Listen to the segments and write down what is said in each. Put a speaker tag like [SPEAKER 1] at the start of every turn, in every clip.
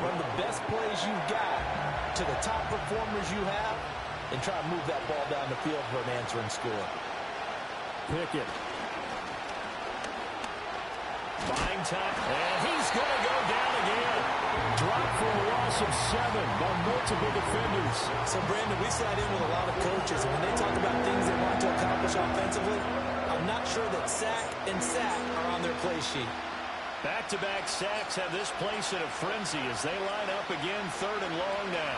[SPEAKER 1] Run the best plays you've got to the top performers you have and try to move that ball down the field for an answering score.
[SPEAKER 2] Pickett. Buying time, and he's going to go down again. Dropped for a loss of 7 by multiple defenders.
[SPEAKER 1] So, Brandon, we slide in with a lot of coaches, and when they talk about things they want to accomplish offensively, I'm not sure that sack and sack are on their play sheet.
[SPEAKER 2] Back-to-back sacks have this place in a frenzy as they line up again, 3rd and long now.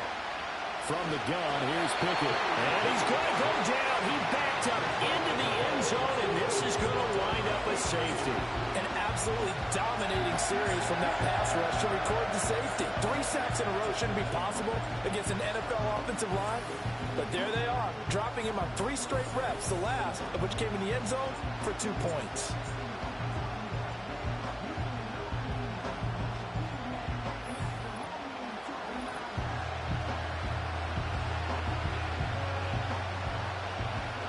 [SPEAKER 2] From the gun, here's Pickett. And he's going to go down. He backed up into the end zone, and this is going to wind up a safety.
[SPEAKER 1] An absolutely dominating series from that pass rush to record the safety. 3 sacks in a row shouldn't be possible against an NFL offensive line. But there they are, dropping him on 3 straight reps, the last of which came in the end zone for 2 points.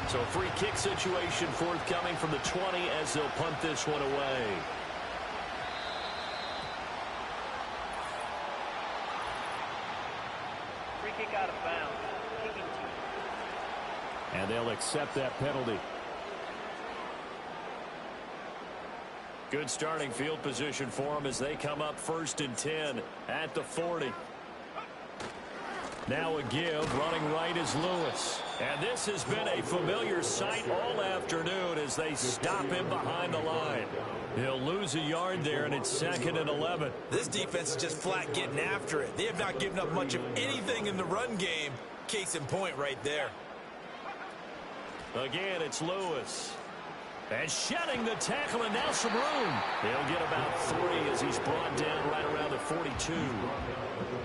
[SPEAKER 2] So a free kick situation forthcoming from the 20 as they'll punt this one away.
[SPEAKER 3] Free kick out of bounds. Kicking team.
[SPEAKER 2] And they'll accept that penalty. Good starting field position for them as they come up 1st and 10 at the 40. Now a give, running right is Lewis. And this has been a familiar sight all afternoon as they stop him behind the line. He'll lose a yard there, and it's 2nd and 11.
[SPEAKER 1] This defense is just flat getting after it. They have not given up much of anything in the run game. Case in point right there.
[SPEAKER 2] Again, it's Lewis. And shedding the tackle, and now some room. He'll get about 3 as he's brought down right around the 42.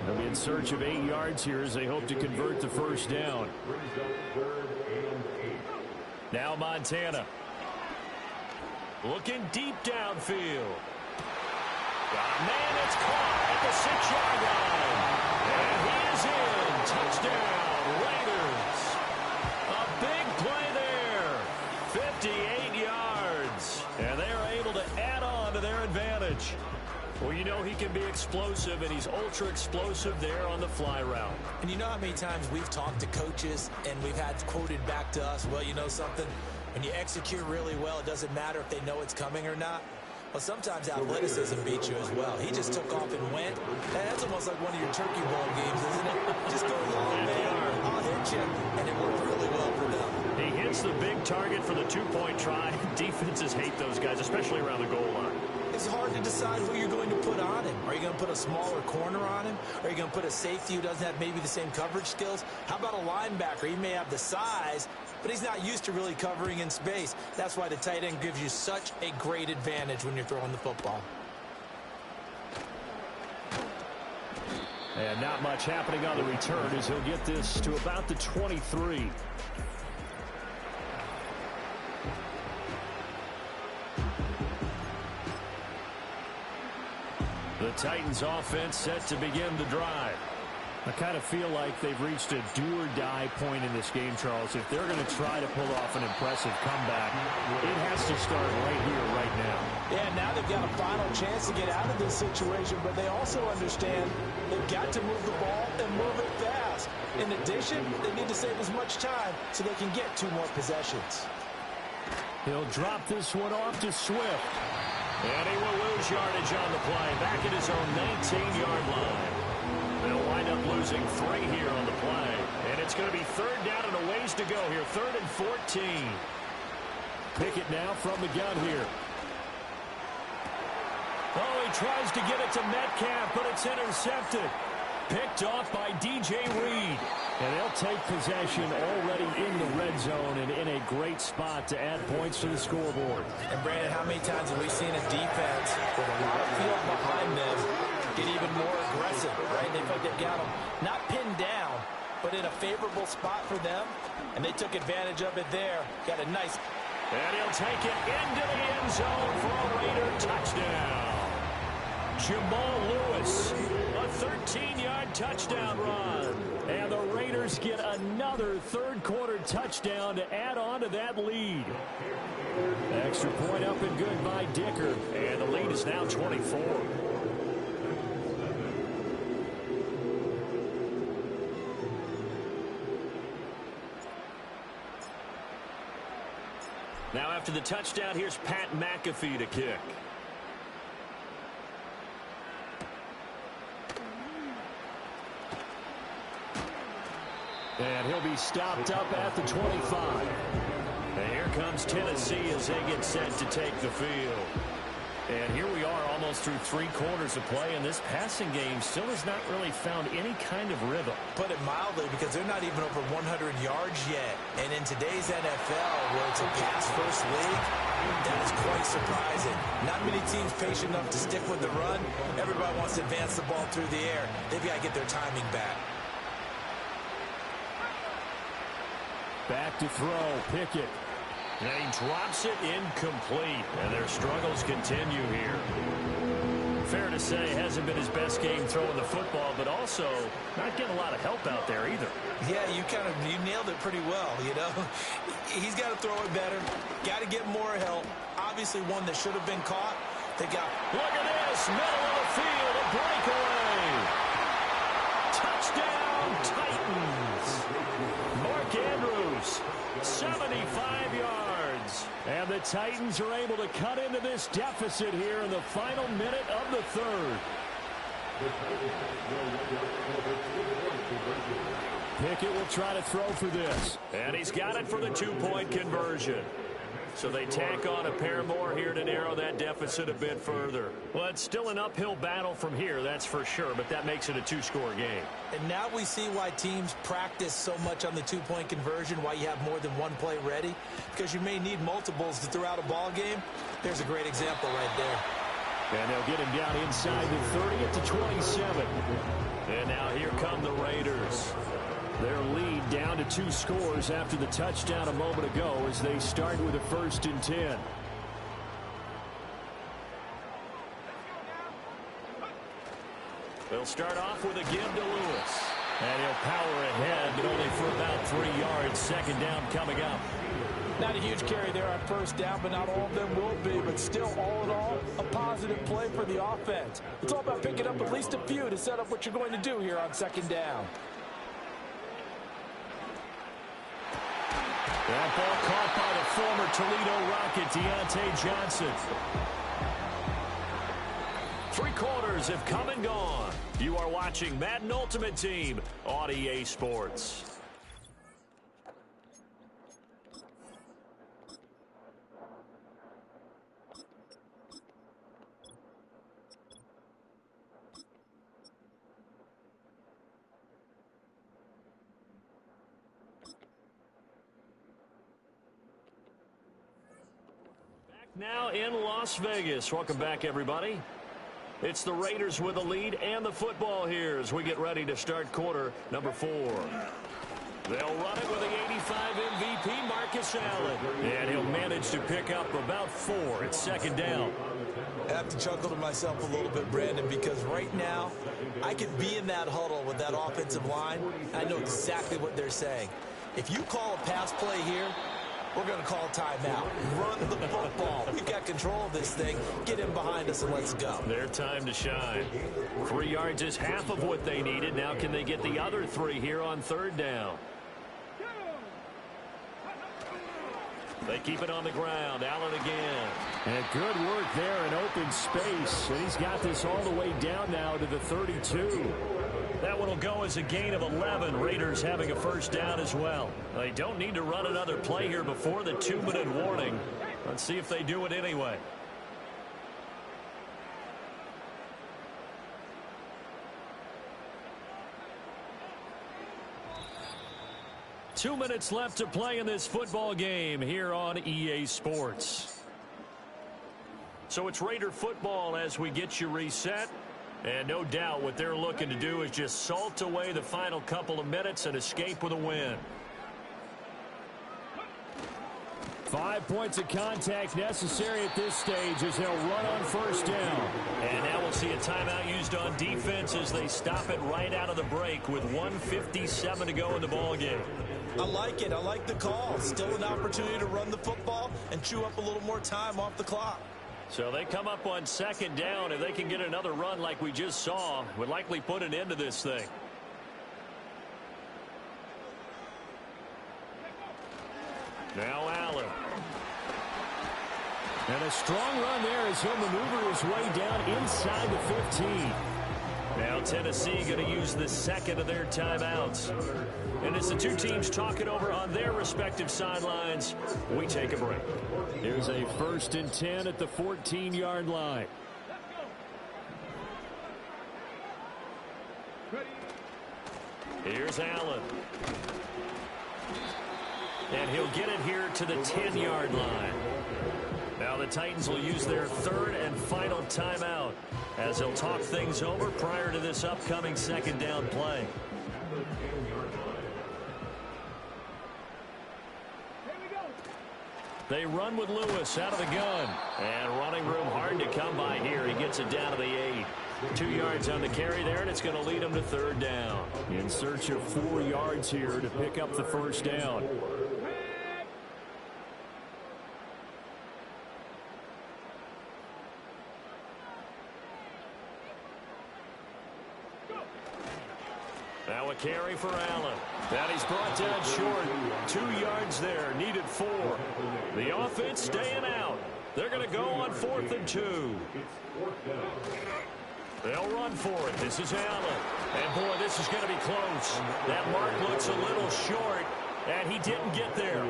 [SPEAKER 2] They'll be in search of 8 yards here as they hope to convert the first down. Now Montana. Looking deep downfield. Got a man that's caught at the 6-yard line. And he is in. Touchdown, Raiders. A big play there. 58 yards. And they are able to add on to their advantage. Well, you know he can be explosive, and he's ultra-explosive there on the fly route.
[SPEAKER 1] And you know how many times we've talked to coaches, and we've had quoted back to us, well, you know something? When you execute really well, it doesn't matter if they know it's coming or not. Well, sometimes athleticism beats you as well. He just took off and went. And that's almost like one of your turkey bowl games, isn't it? Just go long, man. I'll hit you. And it worked really well for them.
[SPEAKER 2] He hits the big target for the 2-point try. Defenses hate those guys, especially around the goal line.
[SPEAKER 1] It's hard to decide who you're going to put on him. Are you going to put a smaller corner on him? Are you going to put a safety who doesn't have maybe the same coverage skills? How about a linebacker? He may have the size, but he's not used to really covering in space. That's why the tight end gives you such a great advantage when you're throwing the football.
[SPEAKER 2] And not much happening on the return as he'll get this to about the 23. The Titans offense set to begin the drive. I kind of feel like they've reached a do-or-die point in this game, Charles. If they're going to try to pull off an impressive comeback, it has to start right here, right now.
[SPEAKER 1] Yeah, now they've got a final chance to get out of this situation, but they also understand they've got to move the ball and move it fast. In addition, they need to save as much time so they can get 2 more possessions.
[SPEAKER 2] He'll drop this one off to Swift. And he will lose yardage on the play, back at his own 19-yard line. They'll wind up losing 3 here on the play. And it's going to be 3rd down and a ways to go here, 3rd and 14. Pickett now from the gun here. Oh, he tries to get it to Metcalf, but it's intercepted. Picked off by DJ Reed. And they'll take possession already in the red zone and in a great spot to add points to the scoreboard.
[SPEAKER 1] And, Brandon, how many times have we seen a defense with a lot of field behind them get even more aggressive, right? They feel like they've got them not pinned down, but in a favorable spot for them, and they took advantage of it there. Got a nice...
[SPEAKER 2] And he'll take it into the end zone for a Raider touchdown. Jamal Lewis, a 13-yard touchdown run. And the Raiders get another third-quarter touchdown to add on to that lead. Extra point up and good by Dicker. And the lead is now 24. Now after the touchdown, here's Pat McAfee to kick. And he'll be stopped up at the 25. And here comes Tennessee as they get set to take the field. And here we are almost through 3 quarters of play, and this passing game still has not really found any kind of rhythm.
[SPEAKER 1] Put it mildly, because they're not even over 100 yards yet. And in today's NFL, where it's a pass-first league, that is quite surprising. Not many teams patient enough to stick with the run. Everybody wants to advance the ball through the air. They've got to get their timing back.
[SPEAKER 2] Back to throw, Pickett. And he drops it incomplete, and their struggles continue here. Fair to say, hasn't been his best game throwing the football, but also not getting a lot of help out there either. Yeah, you nailed it pretty well, you know. He's got to throw it better, got to get more help. Obviously one that should have been caught. Look at this, middle of the field, a breakaway. Touchdown, Titans. Mark Andrews, 75 yards. And the Titans are able to cut into this deficit here in the final minute of the third. Pickett will try to throw for this. And he's got it for the 2-point conversion. So they tack on a pair more here to narrow that deficit a bit further. Well, it's still an uphill battle from here, that's for sure, but that makes it a 2-score game. And now we see why teams practice so much on the 2-point conversion, why you have more than one play ready, because you may need multiples to throw out a ball game. There's a great example right there. And they'll get him down inside the 30 at the 27. And now here come the Raiders. Their lead down to 2 scores after the touchdown a moment ago as they start with a 1st and 10. They'll start off with a give to Lewis. And he'll power ahead, but only for about 3 yards. 2nd down coming up. Not a huge carry there on 1st down, but not all of them will be. But still, all in all, a positive play for the offense. It's all about picking up at least a few to set up what you're going to do here on 2nd down. That ball caught by the former Toledo Rocket, Deontay Johnson. 3 quarters have come and gone. You are watching Madden Ultimate Team on EA Sports. Now in Las Vegas. Welcome back, everybody. It's the Raiders with the lead and the football here as we get ready to start quarter number 4. They'll run it with the 85 MVP, Marcus Allen. And he'll manage to pick up about 4 at 2nd down. I have to chuckle to myself a little bit, Brandon, because right now I could be in that huddle with that offensive line. I know exactly what they're saying. If you call a pass play here, we're going to call timeout. Run the football. We've got control of this thing. Get in behind us and let's go. Their time to shine. 3 yards is half of what they needed. Now can they get the other 3 here on 3rd down? They keep it on the ground. Allen again. And good work there in open space. And he's got this all the way down now to the 32. That one will go as a gain of 11. Raiders having a 1st down as well. They don't need to run another play here before the 2-minute warning. Let's see if they do it anyway. Two minutes left to play in this football game here on EA Sports. So it's Raider football as we get you reset. And no doubt what they're looking to do is just salt away the final couple of minutes and escape with a win. 5 points of contact necessary at this stage as they'll run on 1st down. And now we'll see a timeout used on defense as they stop it right out of the break with 1:57 to go in the ballgame. I like it. I like the call. Still an opportunity to run the football and chew up a little more time off the clock. So they come up on 2nd down. If they can get another run like we just saw, would likely put an end to this thing. Now Allen. And a strong run there as he'll maneuver his way down inside the 15. Now Tennessee going to use the second of their timeouts. And as the two teams talk it over on their respective sidelines, we take a break. Here's a 1st and 10 at the 14-yard line. Here's Allen. And he'll get it here to the 10-yard line. Now the Titans will use their 3rd and final timeout as they'll talk things over prior to this upcoming 2nd down play. They run with Lewis out of the gun. And running room hard to come by here. He gets it down to the 8. 2 yards on the carry there, and it's going to lead him to 3rd down. In search of 4 yards here to pick up the 1st down. Now a carry for Allen. And he's brought down short. 2 yards there. Needed 4. The offense staying out. They're going to go on 4th and 2. They'll run for it. This is Allen. And, boy, this is going to be close. That mark looks a little short, and he didn't get there.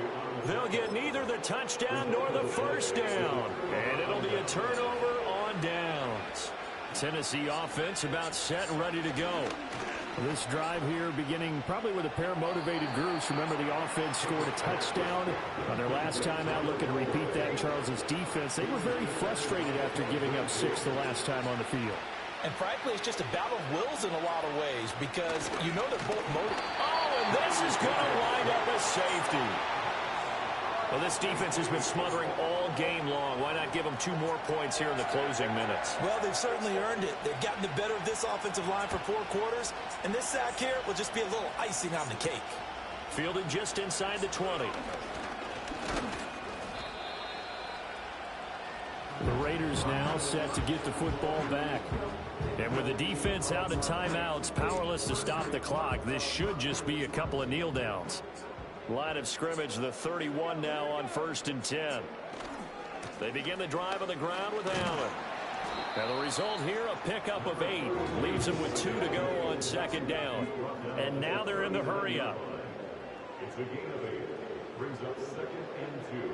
[SPEAKER 2] They'll get neither the touchdown nor the 1st down. And it'll be a turnover on downs. Tennessee offense about set and ready to go. This drive here beginning probably with a pair of motivated groups. Remember, the offense scored a touchdown on their last time out. Looking to repeat that in Charles's defense. They were very frustrated after giving up 6 the last time on the field.
[SPEAKER 1] And frankly, it's just a battle of wills in a lot of ways because you know they're both motivated.
[SPEAKER 2] Oh, and this is going to wind up a safety. Well, this defense has been smothering all game long. Why not give them 2 more points here in the closing minutes?
[SPEAKER 1] Well, they've certainly earned it. They've gotten the better of this offensive line for 4 quarters, and this sack here will just be a little icing on the cake.
[SPEAKER 2] Fielded just inside the 20. The Raiders now set to get the football back. And with the defense out of timeouts, powerless to stop the clock, this should just be a couple of kneel downs. Line of scrimmage, the 31 now on 1st and 10. They begin the drive on the ground with Allen. And the result here, a pickup of 8. Leaves them with 2 to go on 2nd down. And now they're in the hurry-up.
[SPEAKER 4] It's a gain of 8. Brings up 2nd and 2.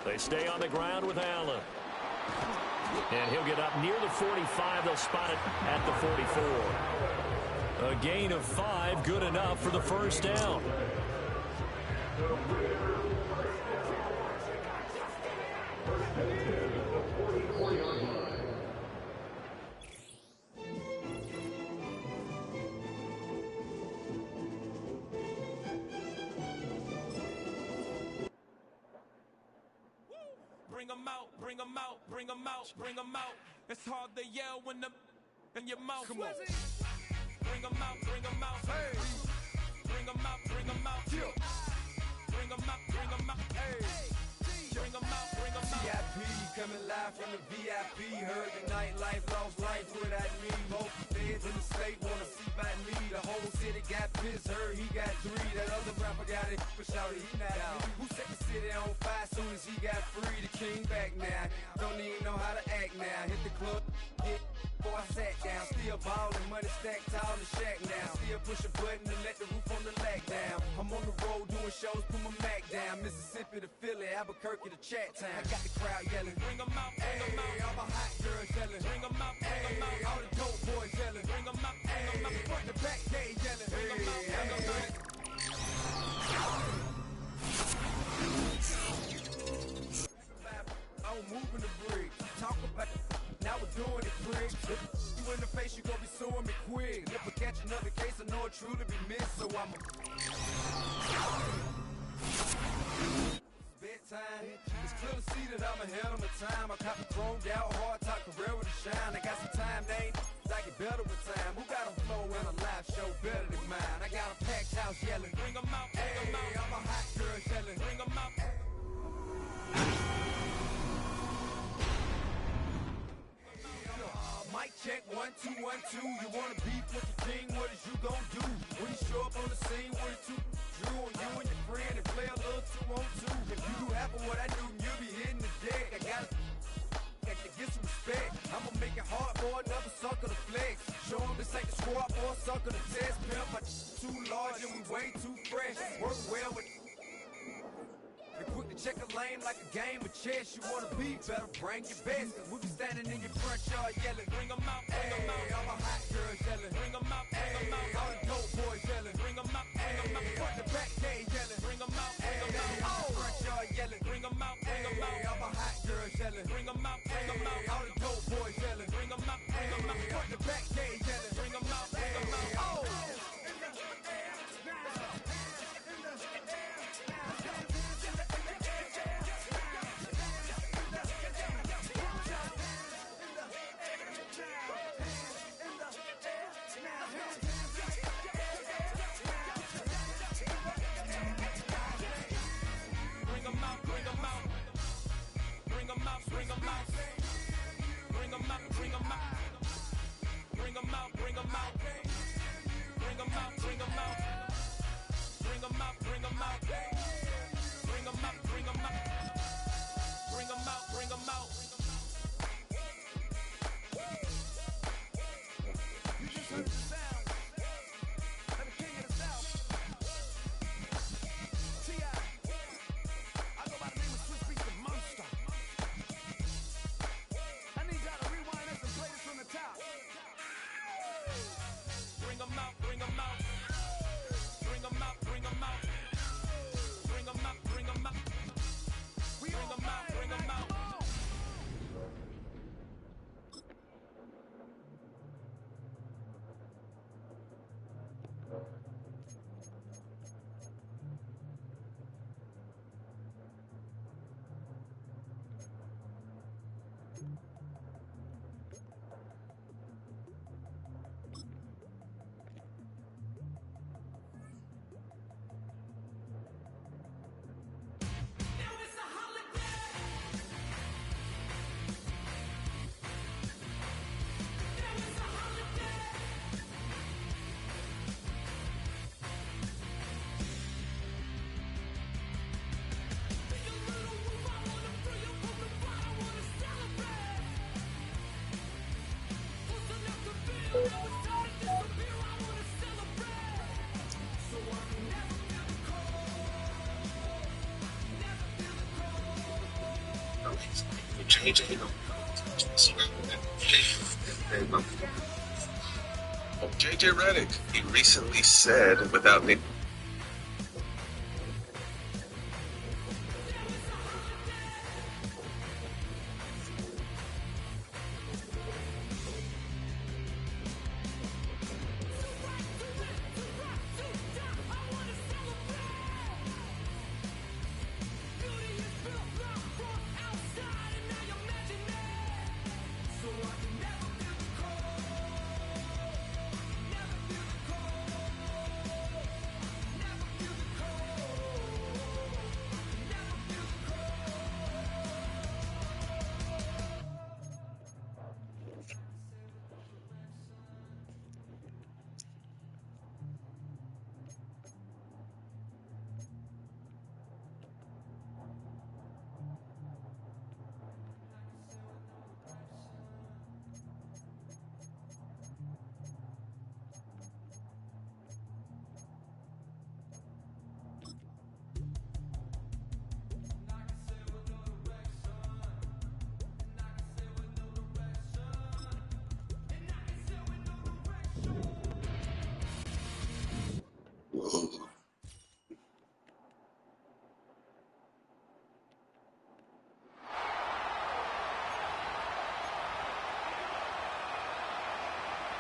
[SPEAKER 2] They stay on the ground with Allen. And he'll get up near the 45. They'll spot it at the 44. A gain of 5, good enough for the 1st down.
[SPEAKER 5] Bring 'em out, bring 'em out, bring 'em out, bring 'em out. It's hard to yell when the in your mouth. Come on. Bring 'em out, bring 'em out. Hey. Bring 'em out, bring 'em out. Yeah. Bring 'em out, bring 'em out. Hey. Bring 'em out, bring 'em out.
[SPEAKER 6] VIP coming live from the VIP. Heard the nightlife, lost life without me. Both feds in the state wanna see by me. The whole city got pissed, heard he got 3. That other rapper got it, but shouted he not out. Who set the city on fire soon as he got free? The king back now. Don't even know how to act now. Hit the club, hit. Before I sat down, still ballin', money stacked tall in the shack now. Still push a button to let the roof on the lag down. I'm on the road doing shows, put my Mac down. Mississippi to Philly, Albuquerque to Chat Town. I got the crowd yelling, bring 'em out, bring 'em out. All my hot girls yelling, bring 'em out, bring 'em out. All the dope boys yelling, bring 'em out, bring 'em out. Front the back gate yelling, bring 'em out, bring 'em out. I'm moving the bridge, talk about it. Now we're doing it quick. You in the face, you gon' be suing me quick. If I catch another case, I know it truly be missed, so I'm bedtime. It's clear to see that I'm ahead of my time. I caught the thrown out, hard talk, career with a shine. I got some time, they ain't I get better with time. Who got a flow in a live show better than mine? I got a packed house yelling, bring 'em out, bring 'em out. All my hot girls yelling, bring 'em out. Mic check, 1, 2, 1, 2. You wanna beef with the king, what is you gon' do? When you show up on the scene with a 2, Drew on you and your friend and play a little 2-on-2. If you do half of what I do, you'll be hitting the deck. I gotta get some respect. I'ma make it hard for another sucker to flex. Show him this ain't the squad for a sucker to test. Pimp, my too large and we way too fresh. Work well with and quick to check a lane like a game of chess. You wanna be better, bring your best. Cause we be standing in your front yard yelling. Bring 'em out, bring 'em out. All my hot girls yelling. Bring 'em out, bring 'em out. All the dope boys yelling. Bring 'em out, bring 'em out. Front the back gate yelling. Bring 'em out, bring 'em out. All front yard yelling. Bring 'em out, bring 'em out. All my hot girls yelling. Bring 'em out, bring 'em out. All the dope boys yelling. Bring 'em out, bring 'em out. Front the back gate yelling. Bring 'em out, bring 'em out. Oh.
[SPEAKER 7] JJ Redick, he recently said, without naming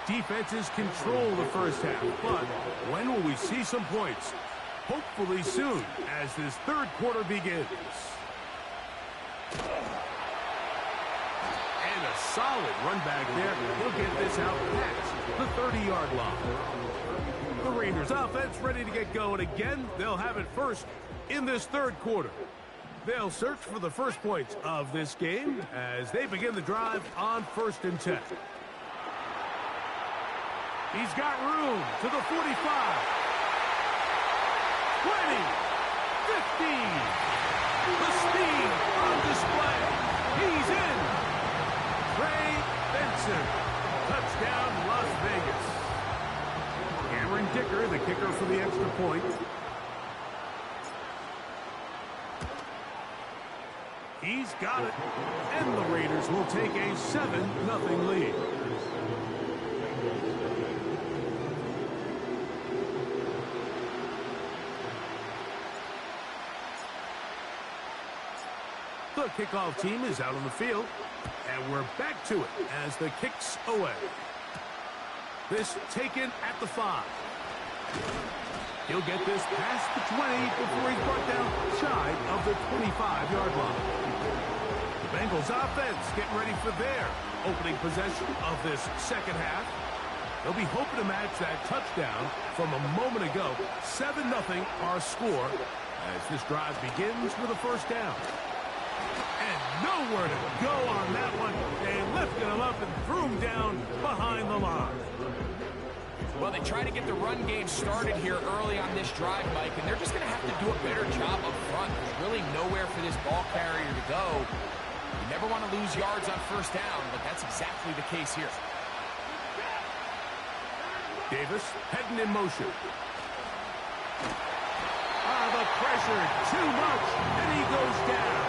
[SPEAKER 2] Defenses control the first half, but when will we see some points? Hopefully soon, as this third quarter begins. And a solid run back there. He'll get this out past the 30-yard line. The Raiders offense ready to get going again. They'll have it first in this third quarter. They'll search for the first points of this game as they begin the drive on 1st and 10. He's got room to the 45. 20. 15. The speed on display. He's in. Trey Benson. Touchdown, Las Vegas. Cameron Dicker, the kicker for the extra point. He's got it. And the Raiders will take a 7-0 lead. The kickoff team is out on the field, and we're back to it as the kick's away. This taken at the 5. He'll get this past the 20 before he's brought down shy of the 25-yard line. The Bengals offense getting ready for their opening possession of this second half. They'll be hoping to match that touchdown from a moment ago. 7-0 our score as this drive begins with a first down. And nowhere to go on that one. They lifted him up and threw him down behind the line.
[SPEAKER 8] Well, they try to get the run game started here early on this drive, Mike, and they're just going to have to do a better job up front. There's really nowhere for this ball carrier to go. You never want to lose yards on first down, but that's exactly the case here.
[SPEAKER 2] Davis heading in motion. The pressure, too much, and he goes down.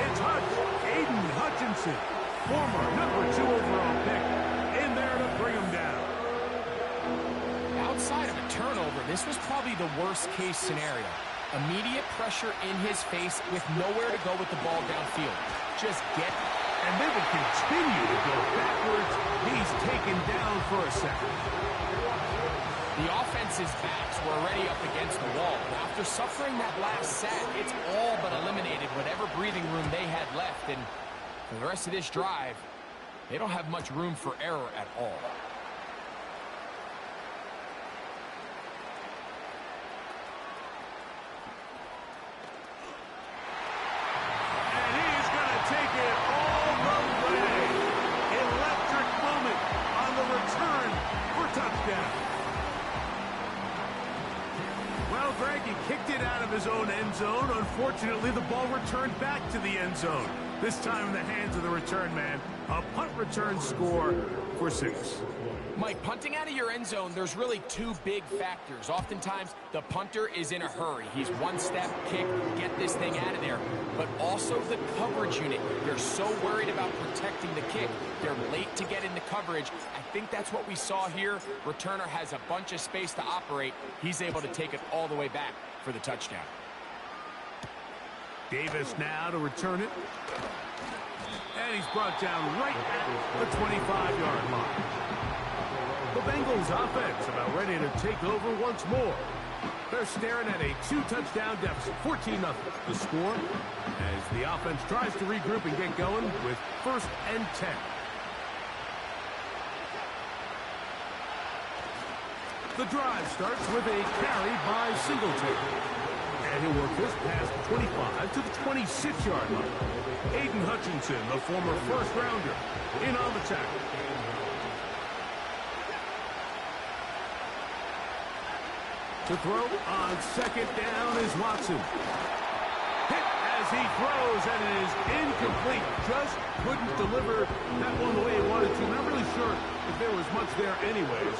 [SPEAKER 2] It's Aiden Hutchinson, former #2 overall pick, in there to bring him down.
[SPEAKER 8] Outside of a turnover, this was probably the worst-case scenario. Immediate pressure in his face with nowhere to go with the ball downfield. Just get it.
[SPEAKER 2] And they would continue to go backwards. He's taken down for a second.
[SPEAKER 8] The offense's backs were already up against the wall. After suffering that last sack, it's all but eliminated whatever breathing room they had left. And for the rest of this drive, they don't have much room for error at all.
[SPEAKER 2] And he's going to take it all the way. Electric moment on the return for touchdown. Well, Greg, he kicked it out of his own end zone. Unfortunately, the ball returned back to the end zone. This time in the hands of the return man. A punt return score for 6.
[SPEAKER 8] Mike, punting out of your end zone, there's really 2 big factors. Oftentimes, the punter is in a hurry. He's one step, kick, get this thing out of there. But also the coverage unit. They're so worried about protecting the kick. They're late to get into coverage. I think that's what we saw here. Returner has a bunch of space to operate. He's able to take it all the way back for the touchdown.
[SPEAKER 2] Davis now to return it. And he's brought down right at the 25-yard line. The Bengals offense about ready to take over once more. They're staring at a 2-touchdown deficit, 14-0 the score, as the offense tries to regroup and get going with 1st and 10. The drive starts with a carry by Singletary. And he'll work this past the 25 to the 26-yard line. Aiden Hutchinson, the former first-rounder, in on the tackle. To throw on 2nd down is Watson. Hit as he throws, and it is incomplete. Just couldn't deliver that one the way he wanted to. Not really sure if there was much there anyways.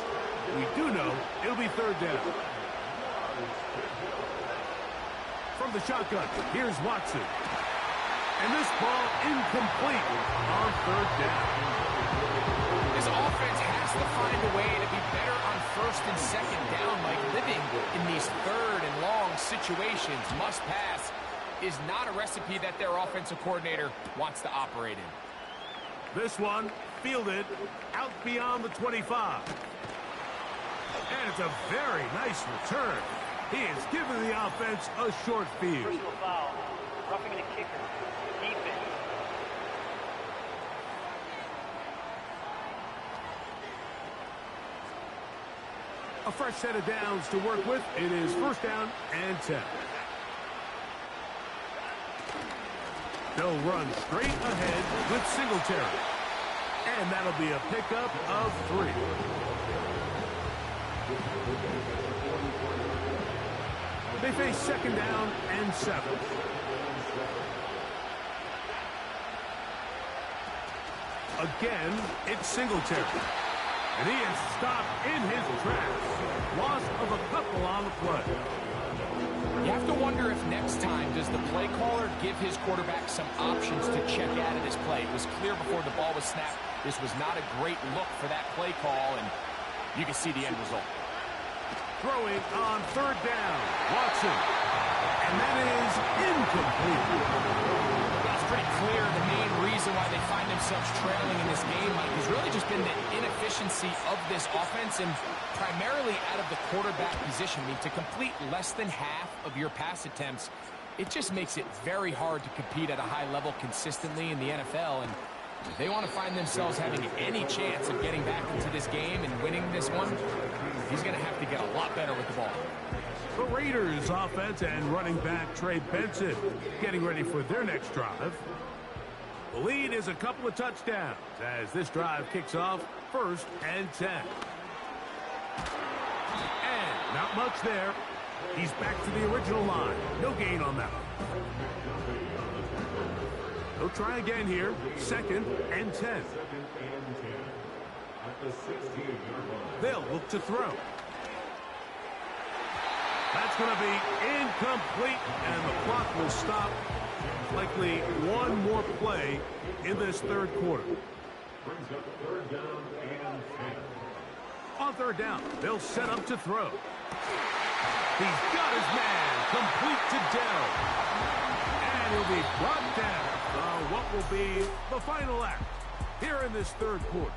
[SPEAKER 2] We do know it'll be 3rd down. From the shotgun, here's Watson. And this ball incomplete on 3rd down.
[SPEAKER 8] This offense has to find a way to be better on 1st and 2nd down. Like living in these 3rd and long situations, must pass, is not a recipe that their offensive coordinator wants to operate in.
[SPEAKER 2] This one fielded out beyond the 25. And it's a very nice return. He has given the offense a short field.
[SPEAKER 3] Personal foul. Roughing the kicker. Defense.
[SPEAKER 2] A fresh set of downs to work with. It is 1st down and 10. They'll run straight ahead with Singletary. And
[SPEAKER 9] that'll be a pickup of 3. They face 2nd down and 7. Again, it's Singletary. And he is stopped in his tracks. Loss of a couple on the play.
[SPEAKER 8] You have to wonder if next time does the play caller give his quarterback some options to check out of this play. It was clear before the ball was snapped. This was not a great look for that play call, and you can see the end result.
[SPEAKER 9] Throwing on 3rd down. Watson. And that is incomplete.
[SPEAKER 8] It's pretty clear the main reason why they find themselves trailing in this game, Mike, has really just been the inefficiency of this offense and primarily out of the quarterback position. I mean, to complete less than half of your pass attempts, it just makes it very hard to compete at a high level consistently in the NFL. And if they want to find themselves having any chance of getting back into this game and winning this one, he's going to have to get a lot better with the ball.
[SPEAKER 9] The Raiders offense and running back Trey Benson getting ready for their next drive. The lead is a couple of touchdowns as this drive kicks off 1st and 10. And not much there. He's back to the original line. No gain on that one. They'll try again here. 2nd and 10. They'll look to throw. That's going to be incomplete, and the clock will stop. Likely one more play in this 3rd quarter.
[SPEAKER 4] Brings up 3rd down and 10.
[SPEAKER 9] On 3rd down, they'll set up to throw. He's got his man complete to Dell. And he'll be brought down on what will be the final act here in this 3rd quarter.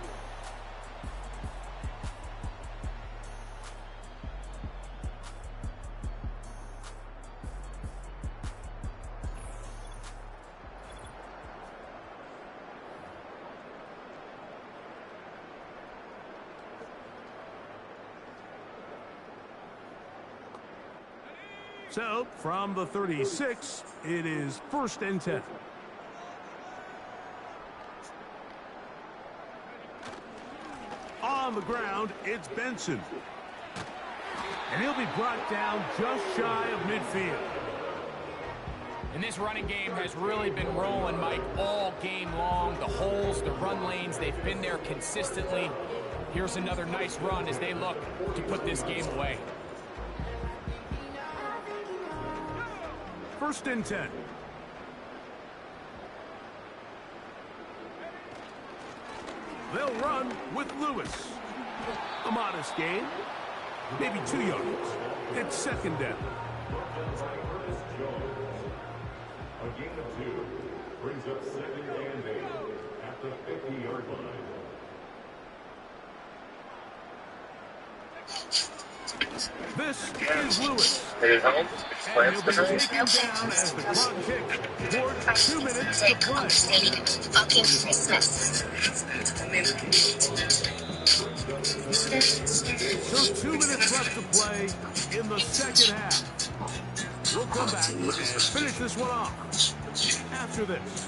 [SPEAKER 9] So, from the 36, it is 1st and 10. On the ground, it's Benson. And he'll be brought down just shy of midfield.
[SPEAKER 8] And this running game has really been rolling, Mike, all game long. The holes, the run lanes, they've been there consistently. Here's another nice run as they look to put this game away.
[SPEAKER 9] 1st and 10. They'll run with Lewis. A modest gain. Maybe 2 yards. It's 2nd down.
[SPEAKER 4] A gain of 2 brings up 2nd and 8 at the 50-yard line.
[SPEAKER 9] This is Lewis.
[SPEAKER 7] Did it help?
[SPEAKER 9] And he'll be taken down as the clock ticks towards 2 minutes to play.
[SPEAKER 10] Fucking Christmas.
[SPEAKER 9] So 2 minutes left to play in the 2nd half. We'll come back and finish this one off after this.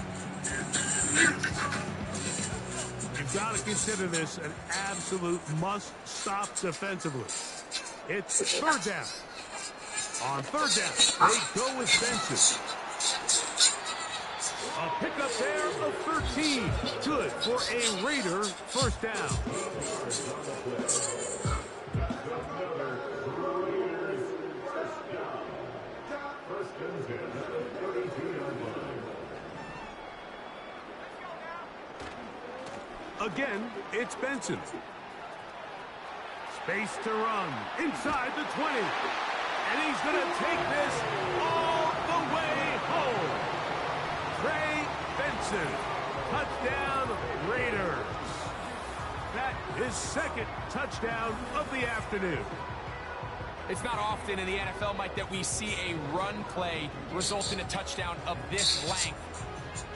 [SPEAKER 9] You've got to consider this an absolute must-stop defensively. It's 3rd down. On 3rd down, they go with Benson. A pickup there of 13. Good for a Raider 1st down. Again, it's Benson. Space to run inside the 20. And he's going to take this all the way home. Trey Benson, touchdown Raiders. That is 2nd touchdown of the afternoon.
[SPEAKER 8] It's not often in the NFL, Mike, that we see a run play result in a touchdown of this length.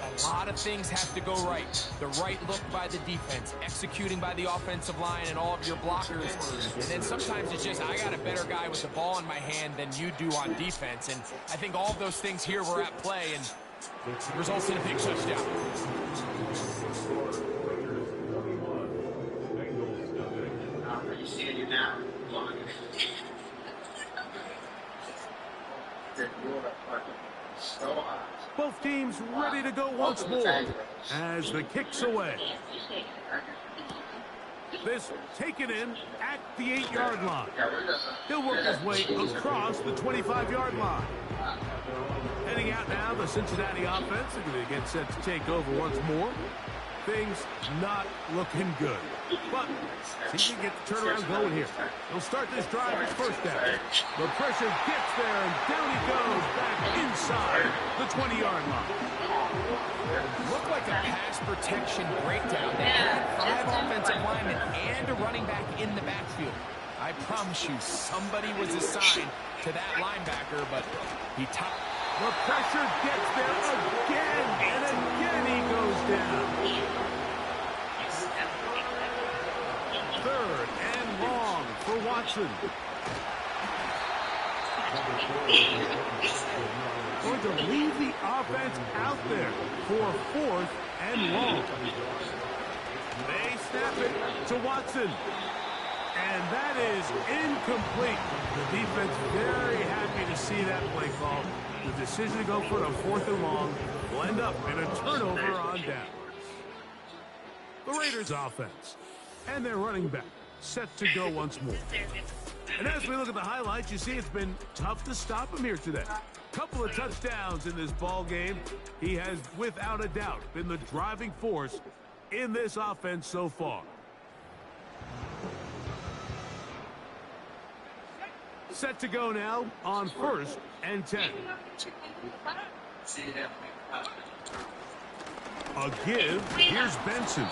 [SPEAKER 8] A lot of things have to go right. The right look by the defense, executing by the offensive line and all of your blockers. And then sometimes it's just, I got a better guy with the ball in my hand than you do on defense. And I think all of those things here were at play and results in a big touchdown.
[SPEAKER 9] Both teams ready to go once more as the kick's away. This taken in at the 8-yard line. He'll work his way across the 25-yard line. Heading out now, the Cincinnati offense are going to get set to take over once more. Things not looking good. But see if he can get the turnaround going here. He'll start this drive with first down. The pressure gets there, and down he goes back inside the 20-yard line.
[SPEAKER 8] Looked like a pass protection breakdown. They had 5 offensive linemen and a running back in the backfield. I promise you, somebody was assigned to that linebacker, but he topped.
[SPEAKER 9] The pressure gets there again, and again he goes down. 3rd and long for Watson. Going to leave the offense out there for 4th and long. They snap it to Watson. And that is incomplete. The defense very happy to see that play call. The decision to go for it on 4th and long will end up in a turnover on downs. The Raiders offense and their running back set to go once more. And as we look at the highlights, you see it's been tough to stop him here today. Couple of touchdowns in this ball game. He has, without a doubt, been the driving force in this offense so far. Set to go now on 1st and 10. A give. Here's Benson.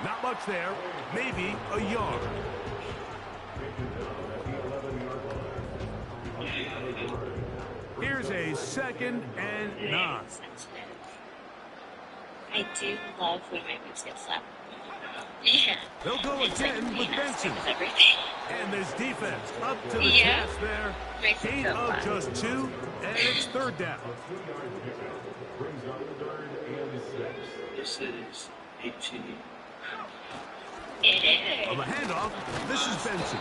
[SPEAKER 9] Not much there. Maybe a yard. Here's a 2nd and 9.
[SPEAKER 10] I do love when my moves get slapped. Yeah.
[SPEAKER 9] They'll go again with Benson. And this defense up to the task there. Gain of just 2, and it's 3rd down.
[SPEAKER 11] This is 18.
[SPEAKER 10] It is.
[SPEAKER 9] On the handoff, this is Benson.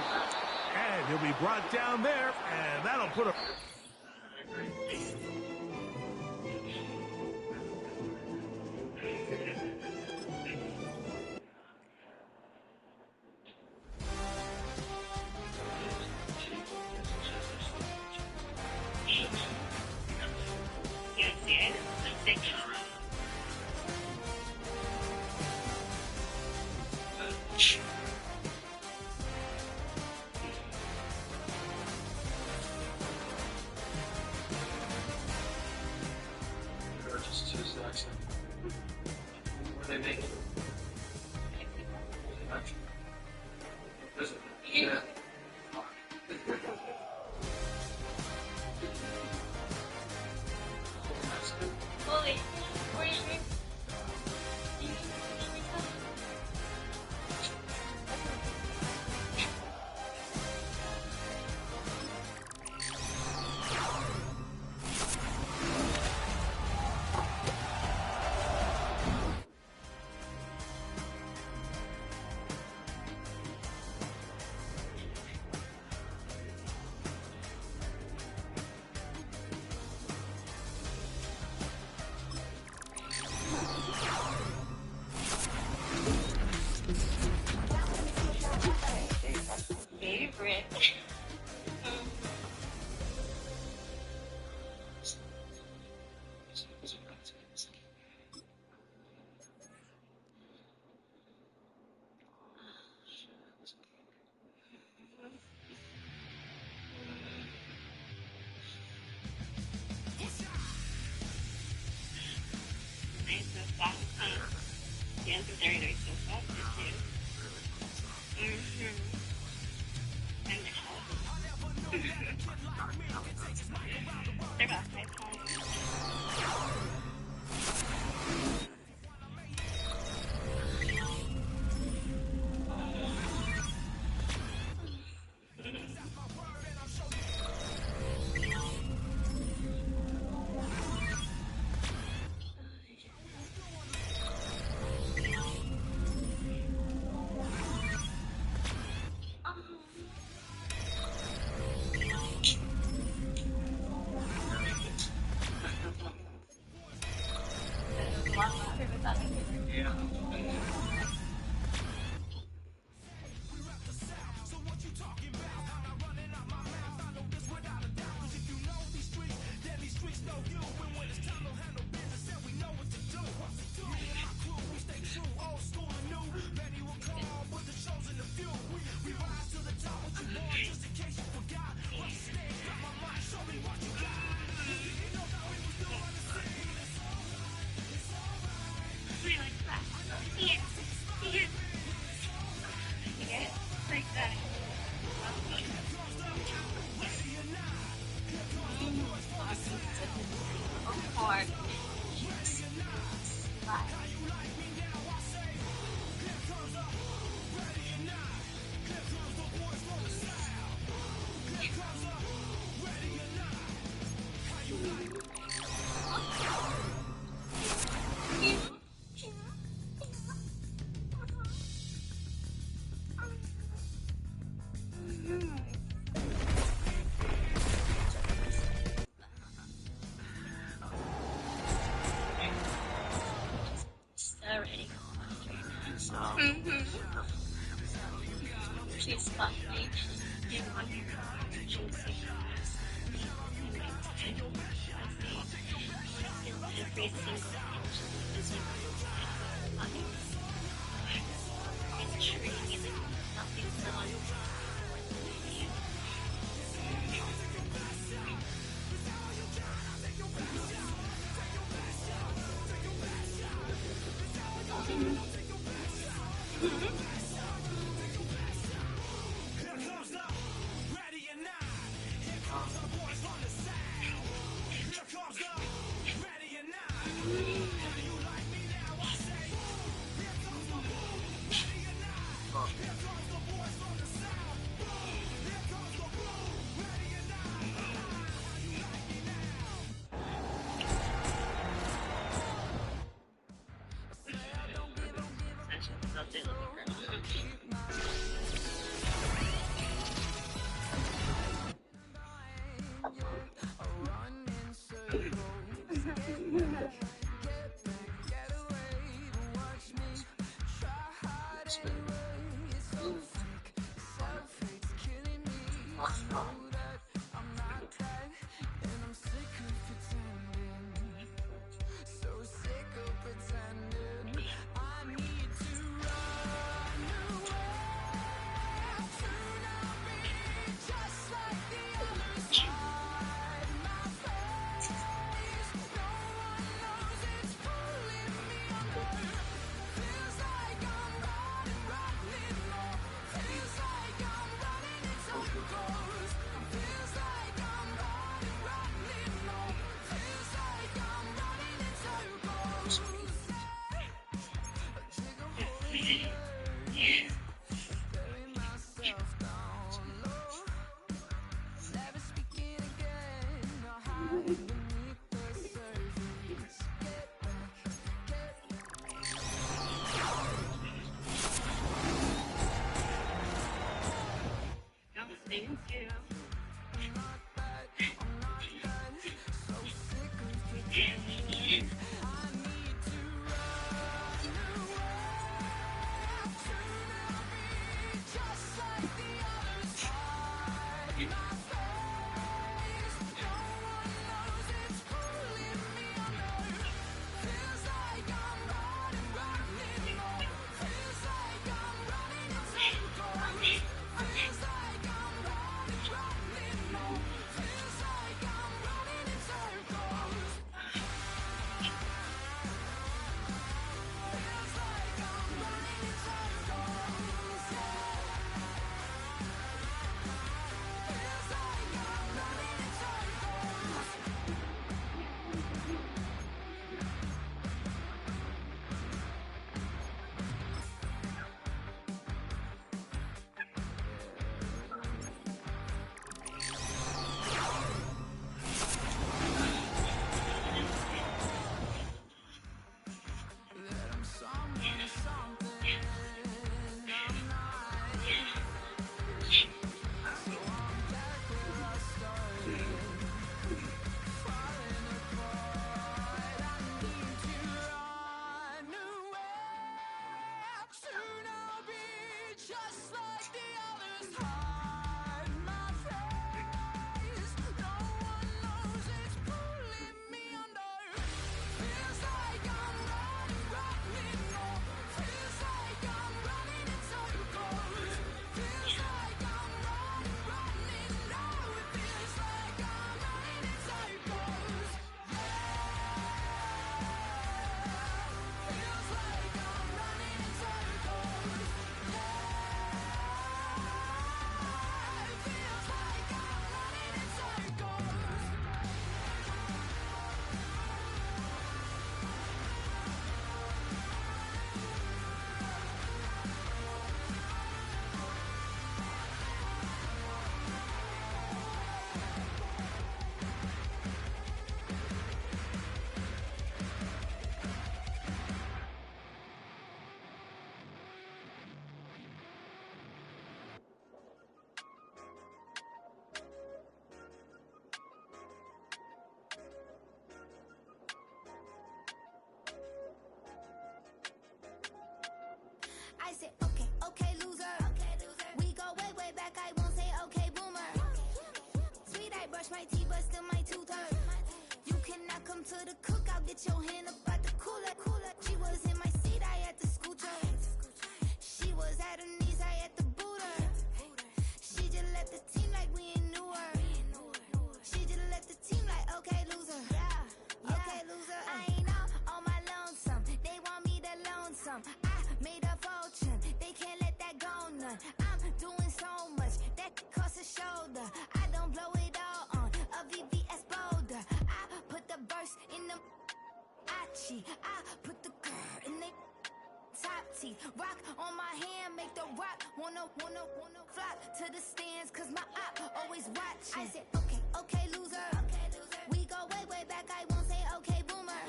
[SPEAKER 9] And he'll be brought down there, and that'll put a...
[SPEAKER 10] Yes, it's very nice so far, too. They're about 5 pounds. Please fuck me. You want your juicy ass. Every single inch is funny. It's treating me like nothing's done.
[SPEAKER 12] I said, okay, okay, loser. We go way, way back, I won't say okay, boomer. Sweet, I brush my teeth, but still my tooth hurt. You cannot come to the cookout, get your hand up at the cooler. She was in my seat, I had to scoot her. She was at her knees, I had to boot her. She just left the team like we ain't knew her. She just left the team like, okay, loser. Yeah, okay, loser. I ain't out on my lonesome. They want me to loan some. I made a fortune. They can't let that go none. I'm doing so much that costs a shoulder. I don't blow it all on a VVS boulder. I put the verse in the Achi. I put the girl in the top teeth. Rock on my hand, make the rock wanna flop to the stands, cause my op always watching. I said, okay, okay, loser. We go way, way back, I won't say okay, boomer.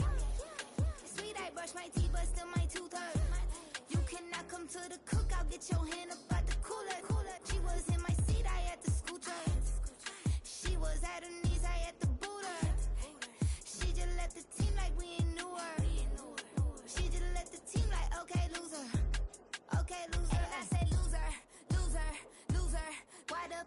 [SPEAKER 12] Sweet, I brush my teeth, but still my tooth hurt. You cannot come to the cookout, get your hand up at the cooler. She was in my seat, I had to scoot her. She was at her knees, I had to boot her. She just left the team like we ain't knew her. She just left the team like, okay, loser. Okay, loser. And I say loser, loser, loser. Why the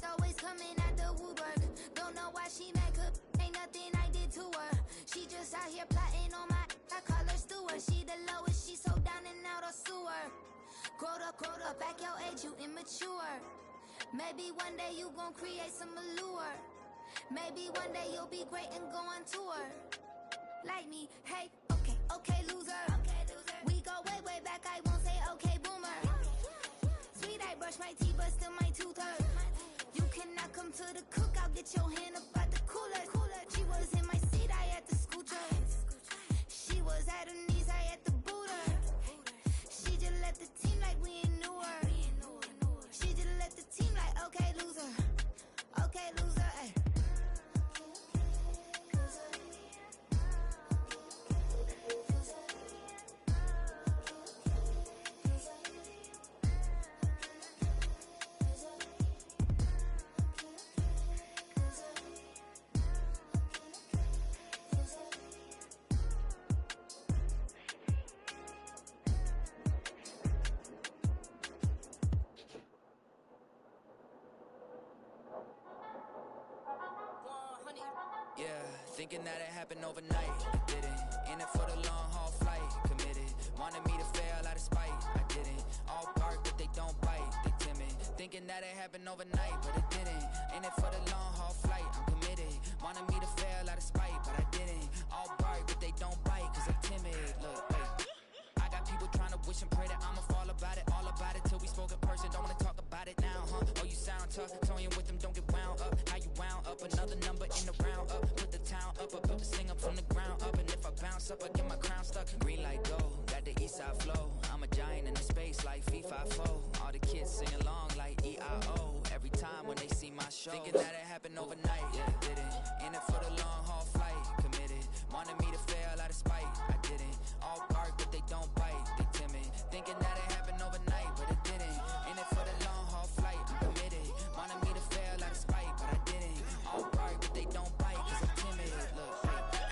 [SPEAKER 12] always coming at the Woodwork? Don't know why she mad, cause ain't nothing I did to her. She just out here plotting on my, I call her Stewart. She the lowest, she so down and out of sewer. Growed up, back your age, you immature. Maybe one day you gon' create some allure. Maybe one day you'll be great and go on tour. Like me, hey, okay, okay, loser. We go way, way back, I won't say okay, boomer. Sweet, I brush my teeth, but still my tooth hurt. You cannot come to the cookout, get your hand up at the cooler. She was in my seat, I had to scoot her. She was at her knees, I had to boot her. She just left the team like we ain't knew her. She just left the team like, okay, loser. Okay, loser, ay.
[SPEAKER 13] Yeah, thinking that it happened overnight, it didn't. In it for the long haul flight, committed. Wanted me to fail out of spite, I didn't. All bark, but they don't bite, they timid. Thinking that it happened overnight, but it didn't. In it for the long haul flight, I'm committed. Wanted me to fail out of spite, but I didn't. All bark, but they don't bite, cause they timid. Look, wait. I got people trying to wish and pray that I'ma fall about it. All about it till we spoke in person, don't wanna talk about it now, huh? Oh, you sound tough, toying with them, don't get wound up. How you wound up, another number in the round up. Put the town up, I built the thing up from the ground up. And if I bounce up, I get my crown stuck. Green light go, got the east side flow. I'm a giant in the space like Ps5. All the kids sing along like E-I-O. Every time when they see my show. Thinking that it happened overnight, yeah, didn't. In it for the long haul flight, committed. Wanted me to fail out of spite, I didn't. All bark, but they don't bite, they timid. Thinking that it happened overnight, but it didn't. In it for the long haul flight, I'm committed. Wanted me to fail out of spite, but I didn't. All bark, but they don't bite, cause I'm timid. Look,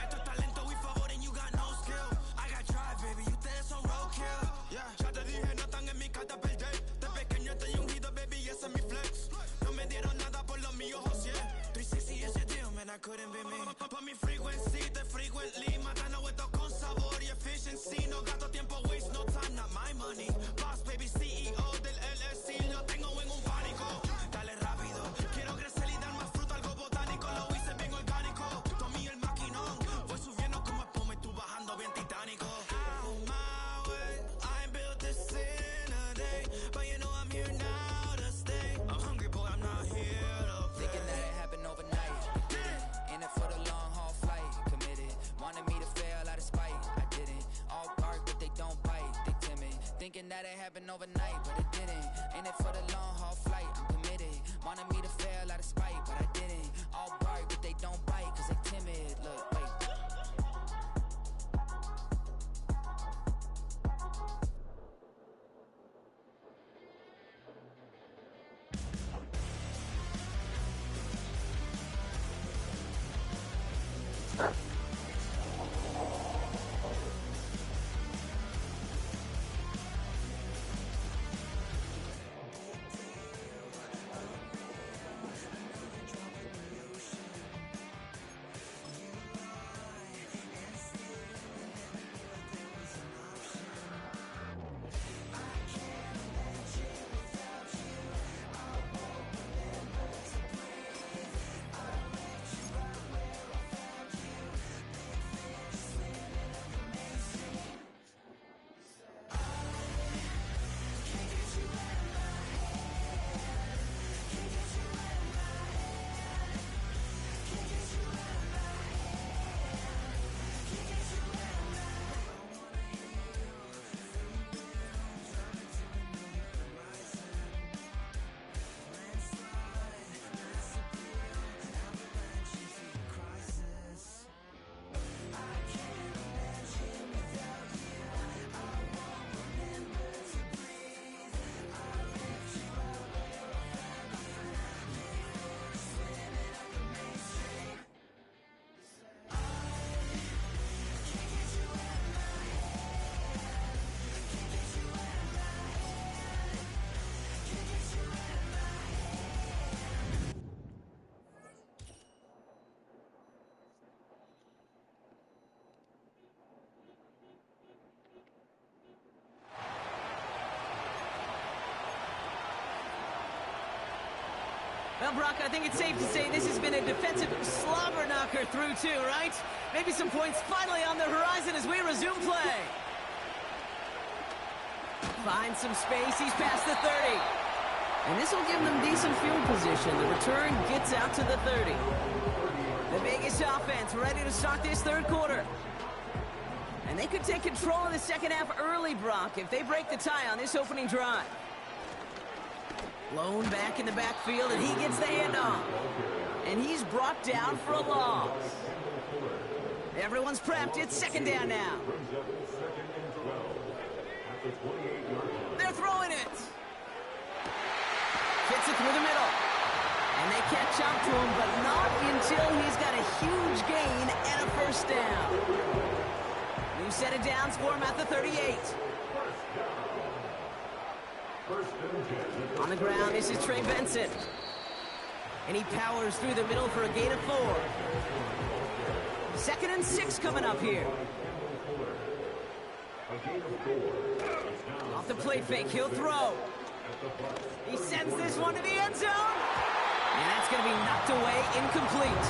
[SPEAKER 5] Esto es talento y favor and you got no skill. I got drive, baby, ustedes son roadkill. Yeah, ya te dije, no están en mi carta perder. De pequeño estoy ungido, baby, ese es mi flex. No me dieron nada por lo mío, José. 360 is your deal, man, I couldn't be me. Pa' mi frequency, te frequently. Matando esto con sabor y efficiency. No gasto tiempo, waste no time, not my money. Boss, baby, CEO del LLC. Lo tengo en un pánico. Dale rápido, quiero crecer y dar más fruto, algo botánico. Lo hice bien orgánico. Tomé el maquinón. Voy subiendo como espuma y tú bajando bien titánico. Out my way, I ain't built this in a day. But you know I'm here now to stay. I'm hungry, boy, I'm not here to play.
[SPEAKER 13] thinking that it happened overnight, didn't. In it for the long haul flight, committed. Wanted me to fail out of spite, I didn't. All bark, but they don't bite, they timid. Thinking that it happened overnight, but it didn't. In it for the long haul flight, I'm committed. Wanted me to fail out of spite, but I didn't. All bark, but they don't bite, cause they timid. Look, wait.
[SPEAKER 14] Well, Brock, I think it's safe to say this has been a defensive slobber knocker through two, right? Maybe some points finally on the horizon as we resume play. Finds some space. He's past the 30. And this will give them decent field position. The return gets out to the 30. The Vegas offense ready to start this third quarter. And they could take control of the second half early, Brock, if they break the tie on this opening drive. Blown back in the backfield, and he gets the handoff. And he's brought down for a loss. Everyone's prepped. It's second down now. They're throwing it. Fits it through the middle. And they catch up to him, but not until he's got a huge gain and a first down. New set of downs for him at the 38. On the ground, this is Trey Benson. And he powers through the middle for a gain of 4. 2nd and 6 coming up here. Off the play fake, he'll throw. He sends this one to the end zone. And that's going to be knocked away, incomplete.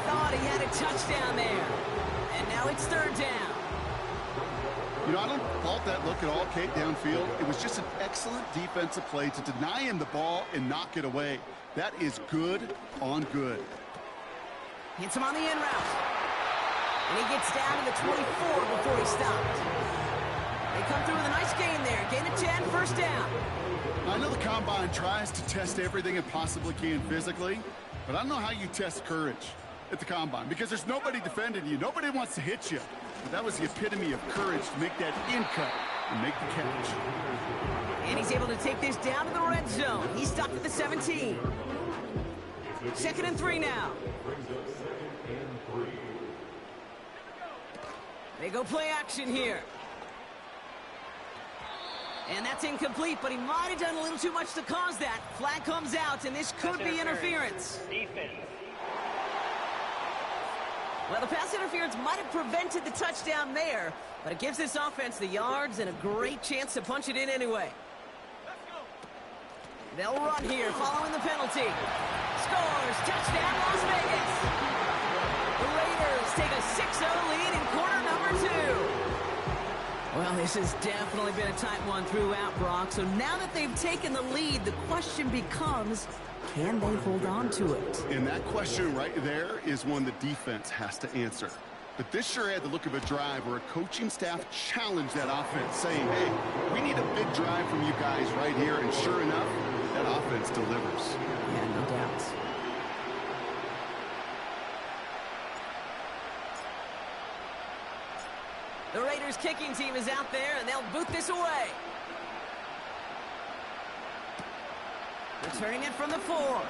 [SPEAKER 14] Thought he had a touchdown there. And now it's third down.
[SPEAKER 15] You know, I don't fault that look at all, Kate, downfield. It was just an excellent defensive play to deny him the ball and knock it away. That is good on good.
[SPEAKER 14] Hits him on the in route. And he gets down to the 24 before he stopped. They come through with a nice gain there. Gain of 10, first down.
[SPEAKER 15] I know the Combine tries to test everything it possibly can physically, but I don't know how you test courage at the Combine because there's nobody defending you. Nobody wants to hit you. But that was the epitome of courage to make that in cut and make the catch.
[SPEAKER 14] And he's able to take this down to the red zone. He's stopped at the 17. 2nd and 3 now. They go play action here. And that's incomplete, but he might have done a little too much to cause that. Flag comes out, and this could be interference.
[SPEAKER 3] Defense.
[SPEAKER 14] Well, the pass interference might have prevented the touchdown there, but it gives this offense the yards and a great chance to punch it in anyway. They'll run here following the penalty. Scores, touchdown, Las Vegas. The Raiders take a 6-0 lead in quarter number 2. Well, this has definitely been a tight one throughout, Brock. So now that they've taken the lead, the question becomes, can they hold on to it?
[SPEAKER 15] And that question right there is one the defense has to answer. But this sure had the look of a drive where a coaching staff challenged that offense, saying, hey, we need a big drive from you guys right here. And sure enough, that offense delivers.
[SPEAKER 14] Yeah, no doubt. The Raiders kicking team is out there, and they'll boot this away. Returning it from the 4.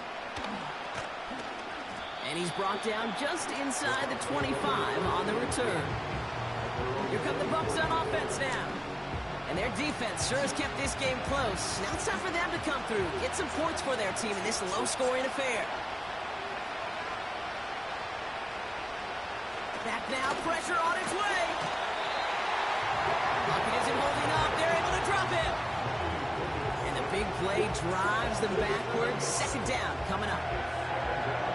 [SPEAKER 14] And he's brought down just inside the 25 on the return. Here come the Bucs on offense now. And their defense sure has kept this game close. Now it's time for them to come through, get some points for their team in this low-scoring affair. Back now, pressure on its way. Bucket isn't holding up. They're able to drop it. And the big play drives them backwards. Second down coming up.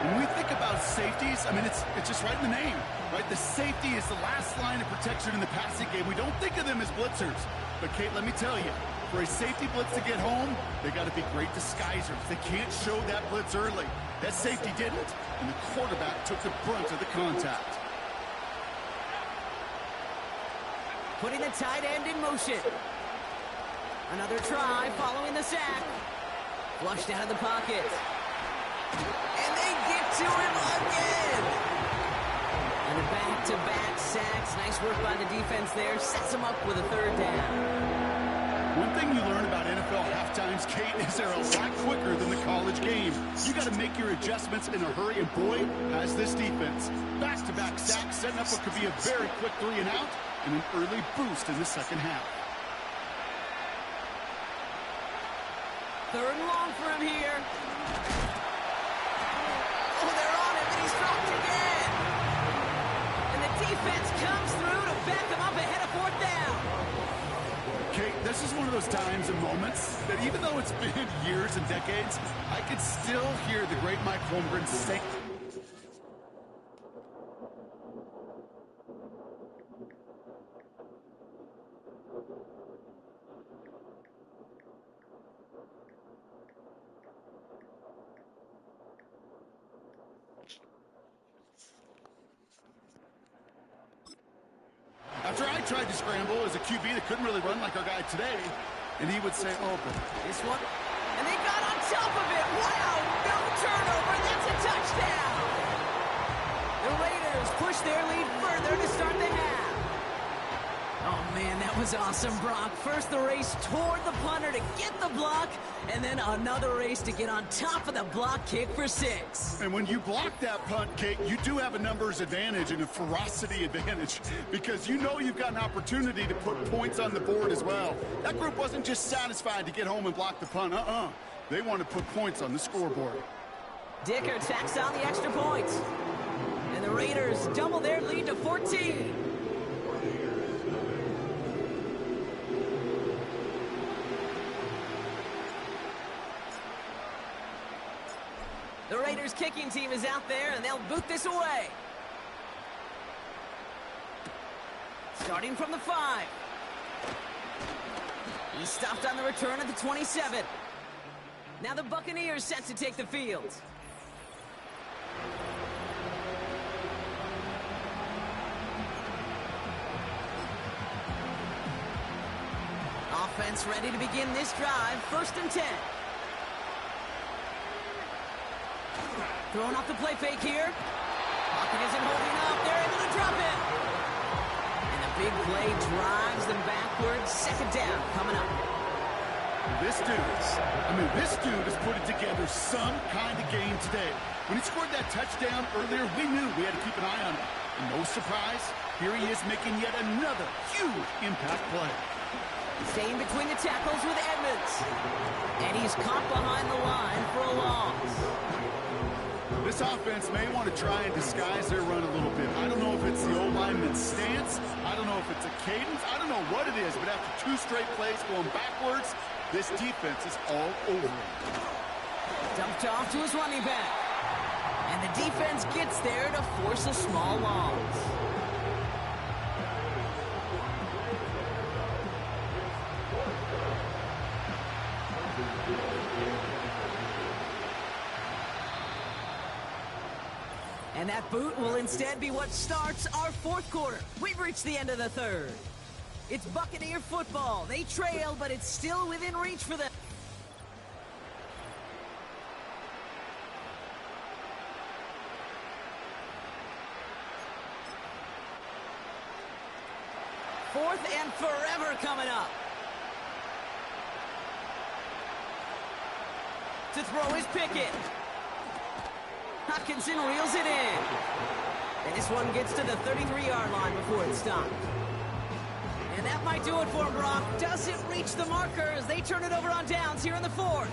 [SPEAKER 15] When we think about safeties, I mean, it's just right in the name, right? The safety is the last line of protection in the passing game. We don't think of them as blitzers. But, Kate, let me tell you, for a safety blitz to get home, they got to be great disguisers. They can't show that blitz early. That safety didn't, and the quarterback took the brunt of the contact.
[SPEAKER 14] Putting the tight end in motion. Another try following the sack. Flushed out of the pocket. And they get to him again. And the back-to-back sacks. Nice work by the defense there. Sets him up with a third down.
[SPEAKER 15] One thing you learn about NFL halftimes, Kate, is they're a lot quicker than the college game. You got to make your adjustments in a hurry, and boy, has this defense. Back-to-back sacks, setting up what could be a very quick 3-and-out. And an early boost in the second half.
[SPEAKER 14] Third and long for him here. Oh, they're on him, and he's dropped again. And the defense comes through to back them up ahead of fourth down.
[SPEAKER 15] Kate, this is one of those times and moments that even though it's been years and decades, I could still hear the great Mike Holmgren say. After I tried to scramble as a QB that couldn't really run like our guy today, and he would say, oh, but
[SPEAKER 14] this one, and they got on top of it. Wow, no turnover, that's a touchdown. The Raiders push their lead further to start the half. Oh, man, that was awesome, Brock. First the race toward the punter to get the block, and then another race to get on top of the block kick for 6.
[SPEAKER 15] And when you block that punt, Kate, you do have a numbers advantage and a ferocity advantage because you know you've got an opportunity to put points on the board as well. That group wasn't just satisfied to get home and block the punt. They want to put points on the scoreboard.
[SPEAKER 14] Dicker tacks on the extra points. And the Raiders double their lead to 14. The Raiders kicking team is out there, and they'll boot this away. Starting from the 5. He stopped on the return at the 27. Now the Buccaneers set to take the field. Offense ready to begin this drive. 1st and 10. Throwing off the play fake here. Pocket isn't holding up. They're able to drop it. And a big play drives them backwards. 2nd down coming up.
[SPEAKER 15] This dude has put it together some kind of game today. When he scored that touchdown earlier, we knew we had to keep an eye on him. And no surprise, here he is making yet another huge impact play.
[SPEAKER 14] Staying between the tackles with Edmonds. And he's caught behind the line for a loss.
[SPEAKER 15] This offense may want to try and disguise their run a little bit. I don't know if it's the old lineman's stance. I don't know if it's a cadence. I don't know what it is, but after 2 straight plays going backwards, this defense is all over him.
[SPEAKER 14] Dumped off to his running back. And the defense gets there to force a small loss. And that boot will instead be what starts our 4th quarter. We've reached the end of the 3rd. It's Buccaneer football. They trail, but it's still within reach for them. Fourth and forever coming up. To throw his Pickett. Hopkinson reels it in. And this one gets to the 33-yard line before it's stopped. And that might do it for him, Brock. Doesn't reach the marker as they turn it over on downs here in the 4th.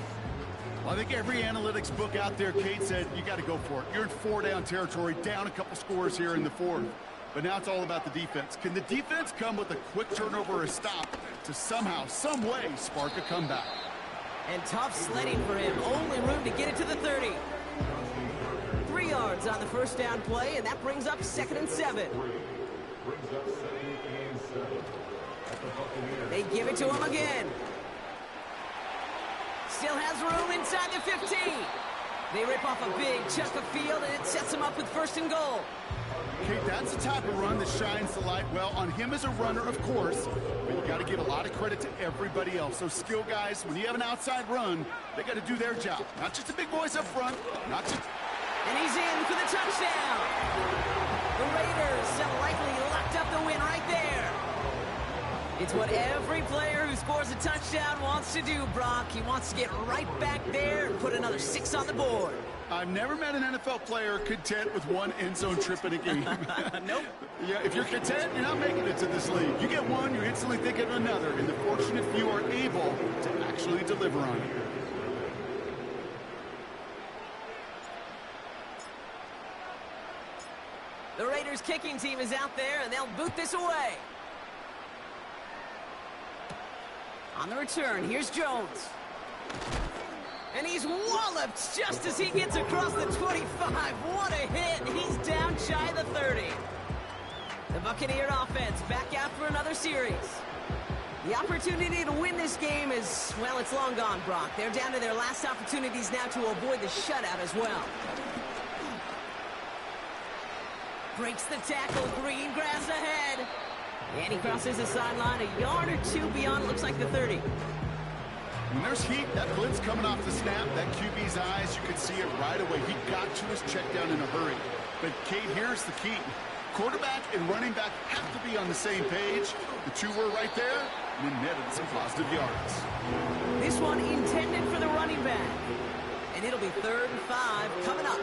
[SPEAKER 15] Well, I think every analytics book out there, Kate, said you got to go for it. You're in 4-down territory, down a couple scores here in the 4th. But now it's all about the defense. Can the defense come with a quick turnover or a stop to somehow, some way, spark a comeback?
[SPEAKER 14] And tough sledding for him. Only room to get it to the 30. 3 yards on the 1st down play, and that brings up 2nd and 7. They give it to him again. Still has room inside the 15. They rip off a big chunk of field, and it sets him up with 1st and goal.
[SPEAKER 15] Okay, that's the type of run that shines the light well on him as a runner, of course, but you got to give a lot of credit to everybody else. Those skill guys, when you have an outside run, they got to do their job. Not just the big boys up front, not just...
[SPEAKER 14] And he's in for the touchdown. The Raiders have likely locked up the win right there. It's what every player who scores a touchdown wants to do, Brock. He wants to get right back there and put another 6 on the board.
[SPEAKER 15] I've never met an NFL player content with 1 end zone trip in a game.
[SPEAKER 14] Nope.
[SPEAKER 15] Yeah, if you're content, you're not making it to this league. You get one, you're instantly thinking of another, and the fortunate few are able to actually deliver on it.
[SPEAKER 14] The Raiders Raiders kicking team is out there, and they'll boot this away. On the return, here's Jones. And he's walloped just as he gets across the 25. What a hit. He's down shy of the 30. The Buccaneer offense back out for another series. The opportunity to win this game is, well, it's long gone, Brock. They're down to their last opportunities now to avoid the shutout as well. Breaks the tackle, green grass ahead. And he crosses the sideline a yard or two beyond, looks like the 30.
[SPEAKER 15] When there's heat, that blitz coming off the snap, that QB's eyes, you could see it right away. He got to his check down in a hurry. But, Kate, here's the key. Quarterback and running back have to be on the same page. The two were right there, and then netted some positive yards.
[SPEAKER 14] This one intended for the running back. And it'll be 3rd and 5 coming up.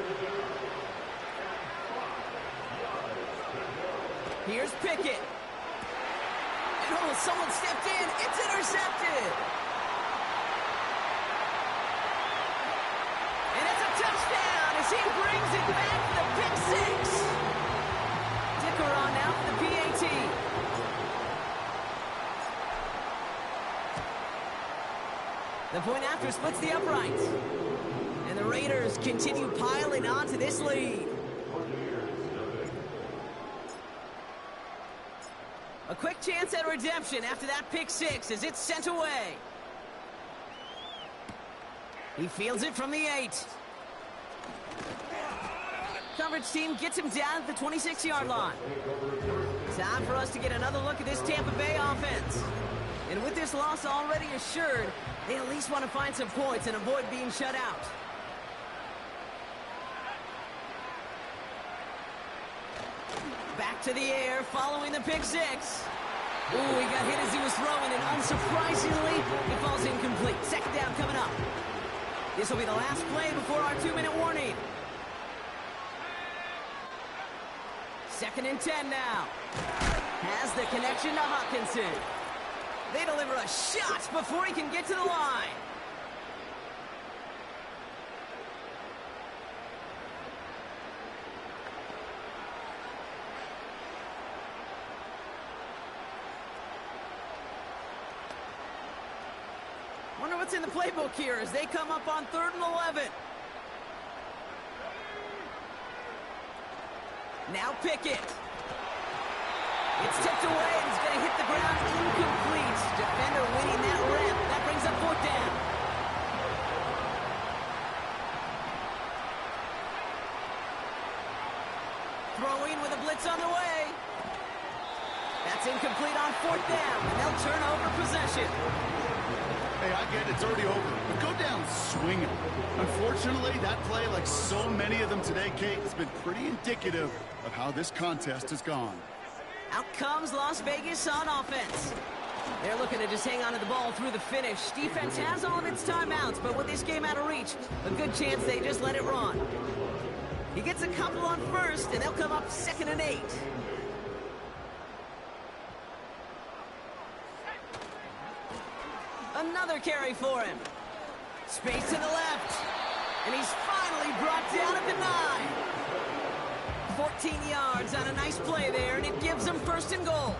[SPEAKER 14] Here's Pickett. And oh, someone stepped in. It's intercepted. And it's a touchdown as he brings it back for the pick 6. Dicker on now for the PAT. The point after splits the uprights. And the Raiders continue piling onto this lead. A quick chance at redemption after that pick 6 as it's sent away. He fields it from the 8. Coverage team gets him down at the 26-yard line. Time for us to get another look at this Tampa Bay offense. And with this loss already assured, they at least want to find some points and avoid being shut out. Back to the air following the pick 6. Ooh, he got hit as he was throwing, and unsurprisingly, it falls incomplete. Second down coming up. This will be the last play before our 2-minute warning. 2nd and 10 now. Has the connection to Hawkinson. They deliver a shot before he can get to the line. Wonder what's in the playbook here as they come up on 3rd and 11. Now Pickett. It's tipped away and he's going to hit the ground incomplete. Defender winning that rep. That brings up 4th down. Throwing with a blitz on the way. That's incomplete on 4th down, and they'll turn over possession.
[SPEAKER 15] Hey, I get it, it's already over, but go down swinging. Unfortunately, that play, like so many of them today, Kate, has been pretty indicative of how this contest has gone.
[SPEAKER 14] Out comes Las Vegas on offense. They're looking to just hang on to the ball through the finish. Defense has all of its timeouts, but with this game out of reach, a good chance they just let it run. He gets a couple on 1st, and they'll come up 2nd and 8. Another carry for him. Space to the left. And he's finally brought down at the 9. 14 yards on a nice play there, and it gives them 1st and goal.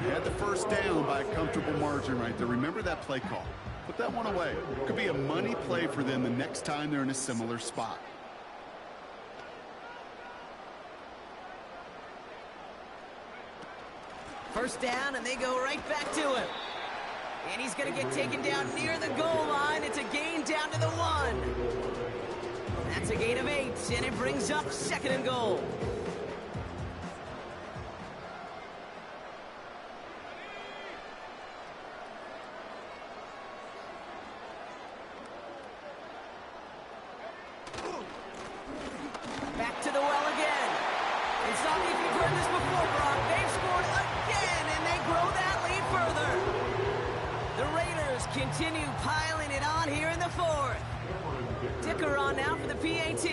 [SPEAKER 15] They had the 1st down by a comfortable margin right there. Remember that play call. Put that one away. Could be a money play for them the next time they're in a similar spot.
[SPEAKER 14] First down, and they go right back to him. And he's going to get taken down near the goal line. It's a gain down to the 1. That's a gain of 8, and it brings up 2nd and goal. Back to the well again. It's not if you've heard this before, Brock. They've scored again, and they grow that lead further. The Raiders continue piling it on here in the 4th. Dicker on now for the PAT.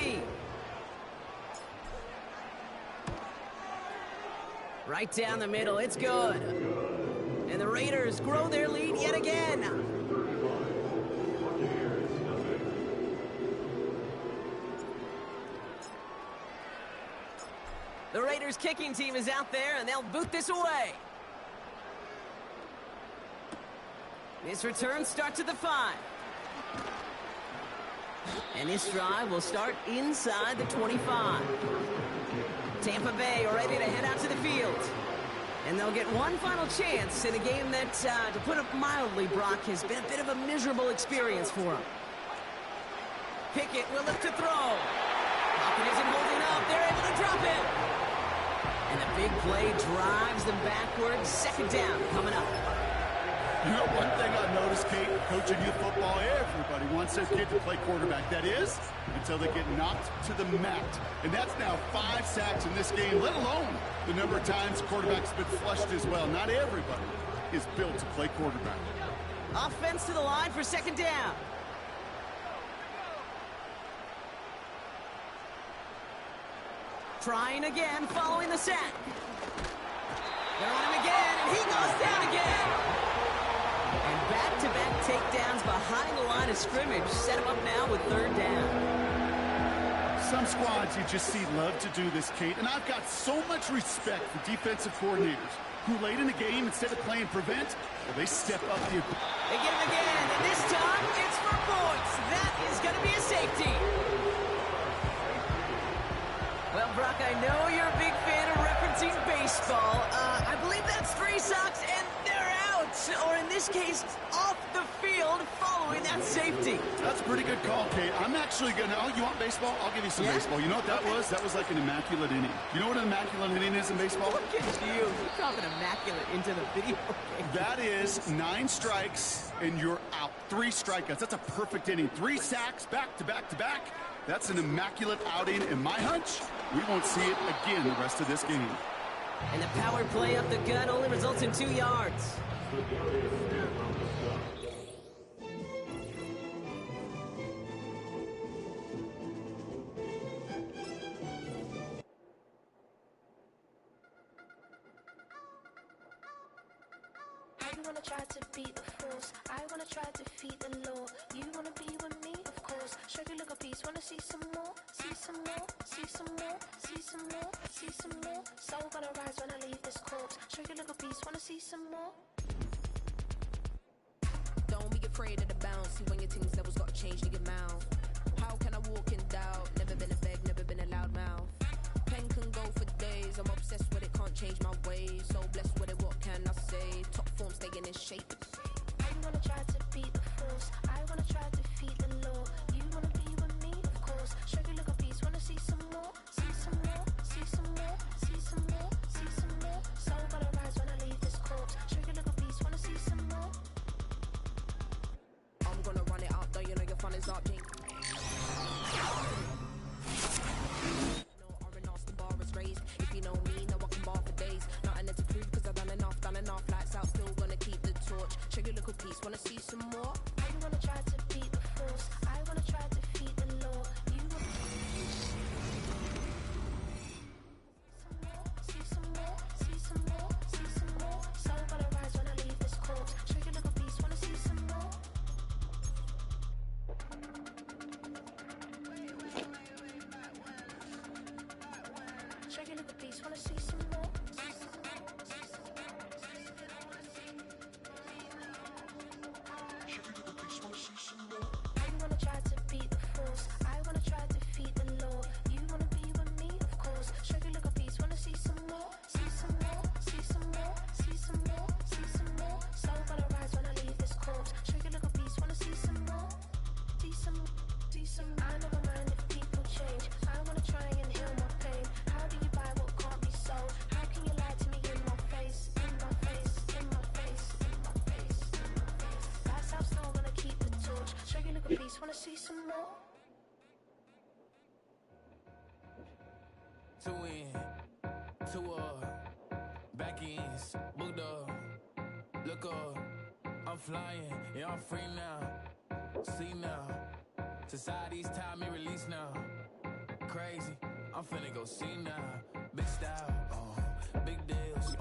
[SPEAKER 14] Right down the middle, it's good. And the Raiders grow their lead yet again. The Raiders kicking team is out there, and they'll boot this away. This return starts at the 5. And this drive will start inside the 25. Tampa Bay are ready to head out to the field. And they'll get one final chance in a game that, to put it mildly, Brock, has been a bit of a miserable experience for them. Pickett will look to throw. Pickett isn't holding up. They're able to drop it. And the big play drives them backwards. Second down coming up.
[SPEAKER 15] You know, one thing I've noticed, Kate, coaching youth football, everybody wants their kid to play quarterback. That is, until they get knocked to the mat. And that's now 5 sacks in this game, let alone the number of times quarterback's been flushed as well. Not everybody is built to play quarterback.
[SPEAKER 14] Offense to the line for second down. Trying again, following the sack. They're on him again, and he goes down again. And back-to-back takedowns behind the line of scrimmage set him up now with third down.
[SPEAKER 15] Some squads you just see love to do this, Kate, and I've got so much respect for defensive coordinators who late in the game, instead of playing prevent, well, they step up the...
[SPEAKER 14] They get him again, and this time it's for points. That is going to be a safety. Well, Brock, I know you're a big fan of referencing baseball. I believe that's 3 socks, and they're out. Or in this case, off the field following that safety.
[SPEAKER 15] That's a pretty good call, Kate. I'm actually going to... Oh, you want baseball? I'll give you some baseball. You know what that was? That was like an immaculate inning. You know what an immaculate inning is in baseball?
[SPEAKER 14] Look at you. You're talking immaculate into the video game.
[SPEAKER 15] That is 9 strikes, and you're out. 3 strikeouts. That's a perfect inning. 3 sacks back to back to back. That's an immaculate outing, and my hunch, we won't see it again the rest of this game.
[SPEAKER 14] And the power play up the gut only results in 2 yards.
[SPEAKER 12] You wanna try to beat the force, I wanna try to defeat the law. You wanna be with me, of course. Show you look a piece, wanna see some more, see some more, see some more, see some more, see some more. Soul gonna rise when I leave this corpse. Show you look a piece, wanna see some more.
[SPEAKER 16] Don't be afraid of the bounce. See when your things levels got changed in your mouth. How can I walk in doubt? Never been a beg, never been a loud mouth. Pen can go for days. I'm obsessed with it, can't change my ways. So blessed with it, what can I say? Top form staying in shape.
[SPEAKER 12] You wanna try to beat the force, I wanna try to defeat the law. You wanna be with me, of course. Show you look a piece, wanna see some more, see some more, see some more, see some more, see some more. Soul gonna rise when I leave this corpse. Show you look a piece, wanna see some more.
[SPEAKER 16] I'm gonna run it up, though you know your fun is up, Jane. No R&R's, the bar is raised. If you know me, no I can bar for days. Nothing left to prove, cause I've done enough. Lights out, still gonna keep the torch. Show your little piece, wanna see some more?
[SPEAKER 12] You wanna try to beat the force, I wanna try to defeat the law. You wanna see some more, see some more, see some more. Soul gonna rise when I leave this corpse. Show you look a piece, wanna see some more. Show you look a piece, wanna see some more. You wanna try to beat the force, I wanna try to defeat the law. You wanna be with me, of course. Show you look a piece, wanna see some more, see some more, see some more, see some more, see some more. Soul gonna rise when I leave this corpse. Show you look a piece, wanna see some more, see some, see some. I never mind if people change. I wanna try and heal my pain. How do you buy what can't be sold? How can you lie to me in my face, in my face, in my face, in my face, in my face? That's how I'm still gonna keep the torch. Show you look a piece, wanna see some more.
[SPEAKER 5] Two in, two back ends, booked up, look up, I'm flying, yeah I'm free now, see now, society's time me release now, crazy, I'm finna go see now, big style, big deals,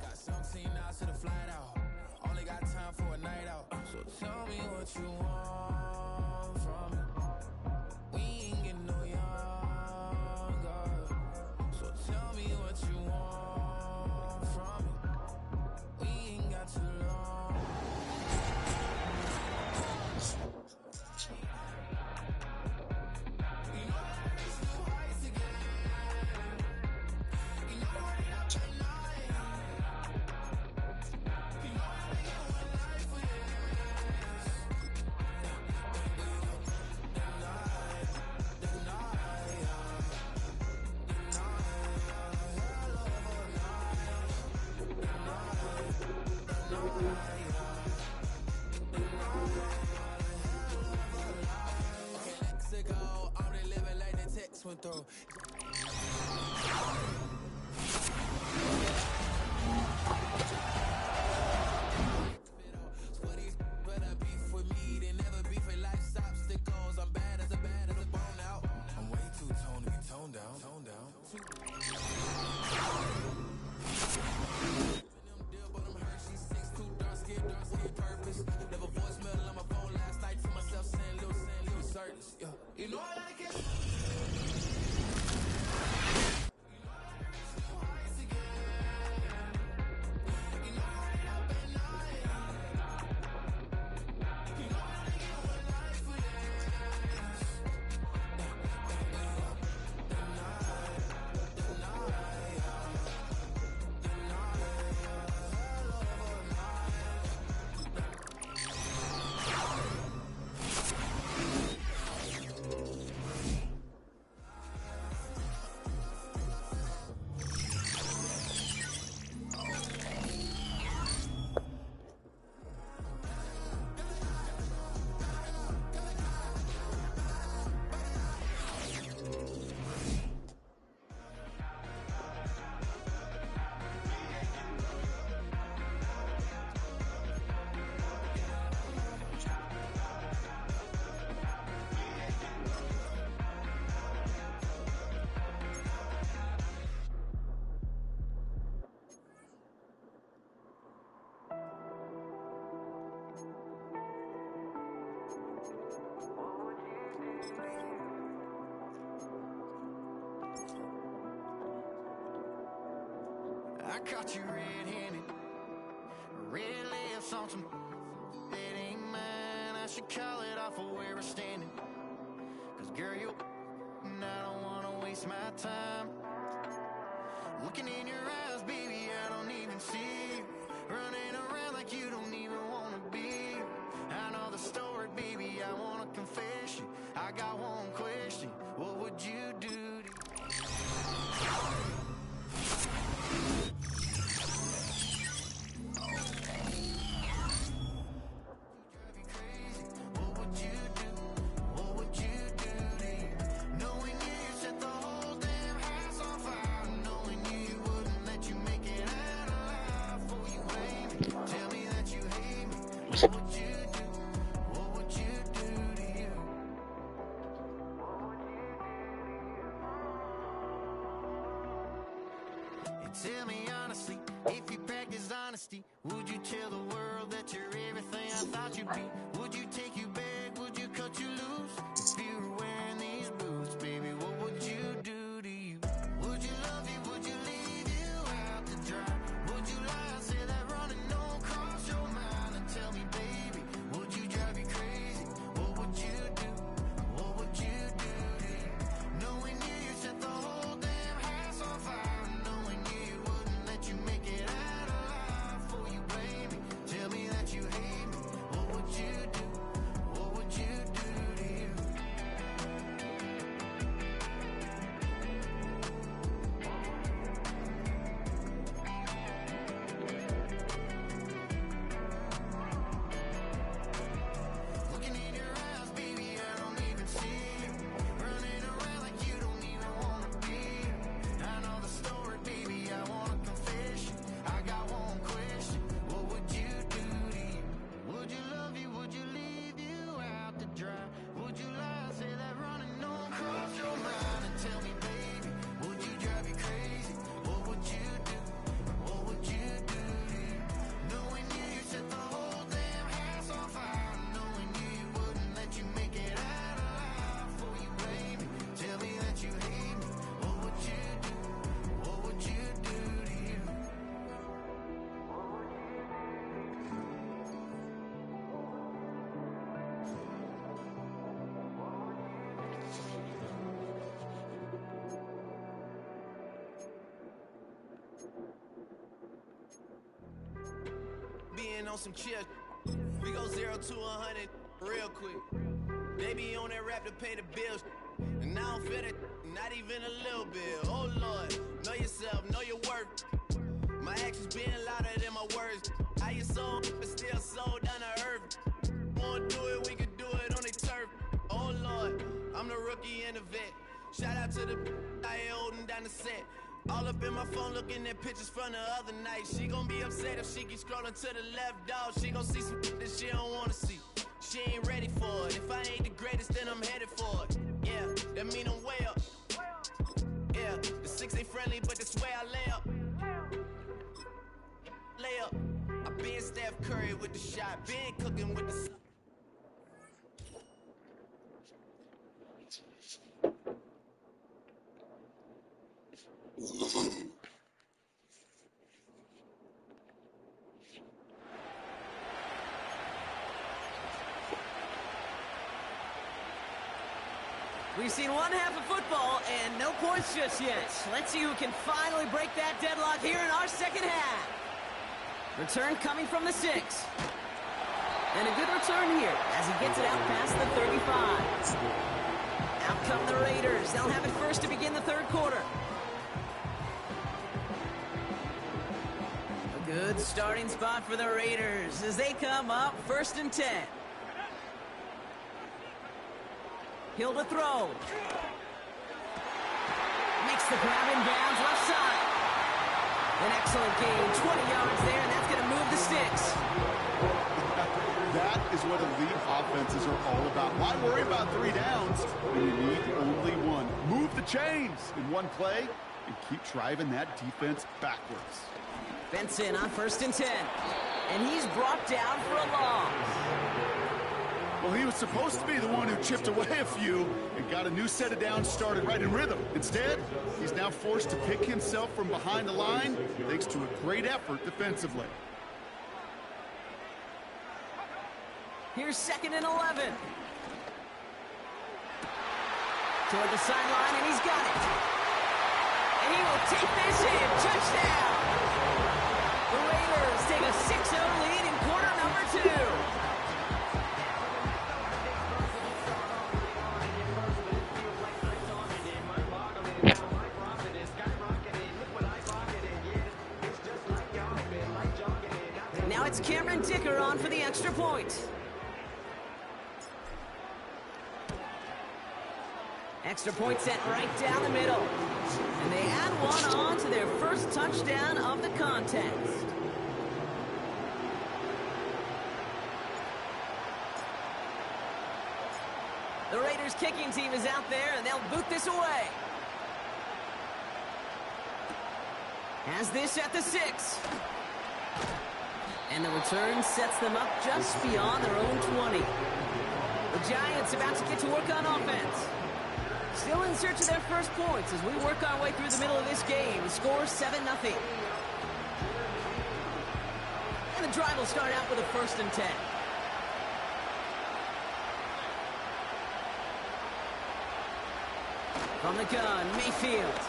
[SPEAKER 5] got 17 hours to the flight out, only got time for a night out, so tell me what
[SPEAKER 17] I caught you red-handed. Red lips on some that ain't mine. I should call it off of where we're standing. Cause girl, you and I don't wanna waste my time. Looking in your eyes, baby, I don't even see you. Running around like you don't even wanna be. I know the story, baby, I wanna confess you. I got one question, what would you do to tell me honestly, if you practice honesty, would you tell the world that you're everything I thought you'd be? Would you take you back? Would you cut you loose? If you were wearing these boots, baby, what would you do to you? Would you love you? Would you leave you out to dry? Would you lie and say that running don't cross your mind? And tell me, baby, would you drive you crazy? What would you do? What would you do to you? Knowing you set the whole damn house on fire. You make it out alive for you, baby. Tell me that you hate me. What would you do? What would you do to you? Looking in your eyes, baby, I don't even see you. Running around like you don't even wanna be. I know the story, baby, I wanna confess you. I got one question, what would you do to you? Would you love you? Would you leave you out to dry? Would you lie and say that running don't cross your mind? And tell me, baby, would you drive you crazy? What would you do? What would you do to you? Knowing you set the whole damn house on fire. Knowing you wouldn't let you make it out alive for you, baby. Tell me that you hate me. What would you do? What would you do to you?
[SPEAKER 18] Being on some chill, we go 0 to 100 real quick. They be on that rap to pay the bills, and I don't feel it, not even a little bit. Oh Lord, know yourself, know your worth. My actions being louder than my words. How you sold, but still sold down to earth. Wanna do it, we can do it on the turf. Oh Lord, I'm the rookie and the vet. Shout out to the I ain't holding down the set. All up in my phone looking at pictures from the other night. She gon' be upset if she keep scrolling to the left, dog. She gon' see some that she don't wanna see. She ain't ready for it. If I ain't the greatest, then I'm headed for it. Yeah, that mean I'm way up. Yeah, the 6 ain't friendly, but that's where I lay up. Lay up. I been Steph Curry with the shot. Been cooking with the...
[SPEAKER 14] We've seen one half of football and no points just yet. Let's see who can finally break that deadlock here in our second half. Return coming from the 6. And a good return here as he gets it out past the 35. Out come the Raiders. They'll have it first to begin the third quarter. A good starting spot for the Raiders as they come up 1st and 10. Hill to throw. Makes the grab in bounds left side. An excellent gain, 20 yards there, and that's going to move the sticks.
[SPEAKER 15] That is what elite offenses are all about. Why worry about 3 downs when you need only 1? Move the chains in one play and keep driving that defense backwards.
[SPEAKER 14] Benson on 1st and 10. And he's brought down for a loss.
[SPEAKER 15] Well, he was supposed to be the one who chipped away a few and got a new set of downs started right in rhythm. Instead, he's now forced to pick himself from behind the line thanks to a great effort defensively.
[SPEAKER 14] Here's 2nd and 11. Toward the sideline, and he's got it. And he will take this in. Touchdown! The Raiders take a 6-0 lead in quarter number 2. Now it's Cameron Dicker on for the extra point. Extra point set right down the middle. And they add one on to their first touchdown of the contest. The Raiders kicking team is out there, and they'll boot this away. Has this at the 6. And the return sets them up just beyond their own 20. The Giants about to get to work on offense. Still in search of their first points as we work our way through the middle of this game. The score 7-0. And the drive will start out with a 1st and 10. From the gun, Mayfield.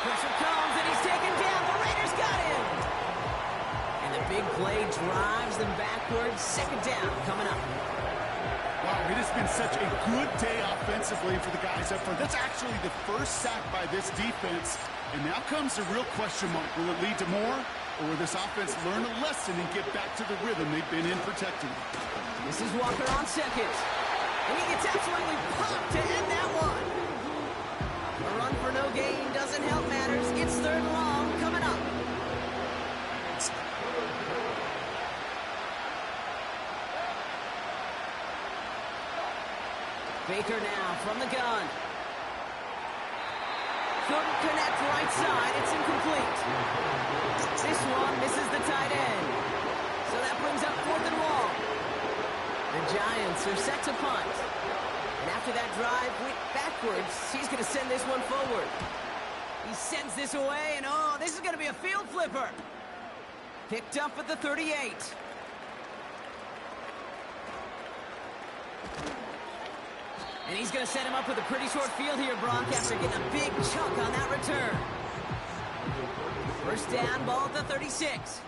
[SPEAKER 14] Pressure comes and he's taken down. The Raiders got him. And the big play drives them backwards. 2nd down coming up.
[SPEAKER 15] Wow, it has been such a good day offensively for the guys up front. That's actually the first sack by this defense. And now comes the real question mark. Will it lead to more? Or will this offense learn a lesson and get back to the rhythm they've been in protecting?
[SPEAKER 14] This is Walker on 2nd. And he gets absolutely popped to end that one. A run for no gain doesn't help matters. It's 3rd and long coming up. Baker now from the gun. Couldn't connect right side. It's incomplete. This one misses the tight end. So that brings up 4th and long. The Giants are set to punt. And after that drive went backwards, he's going to send this one forward. He sends this away, and oh, this is going to be a field flipper. Picked up at the 38. And he's going to set him up with a pretty short field here, Brock, after getting a big chunk on that return. 1st down, ball at the 36.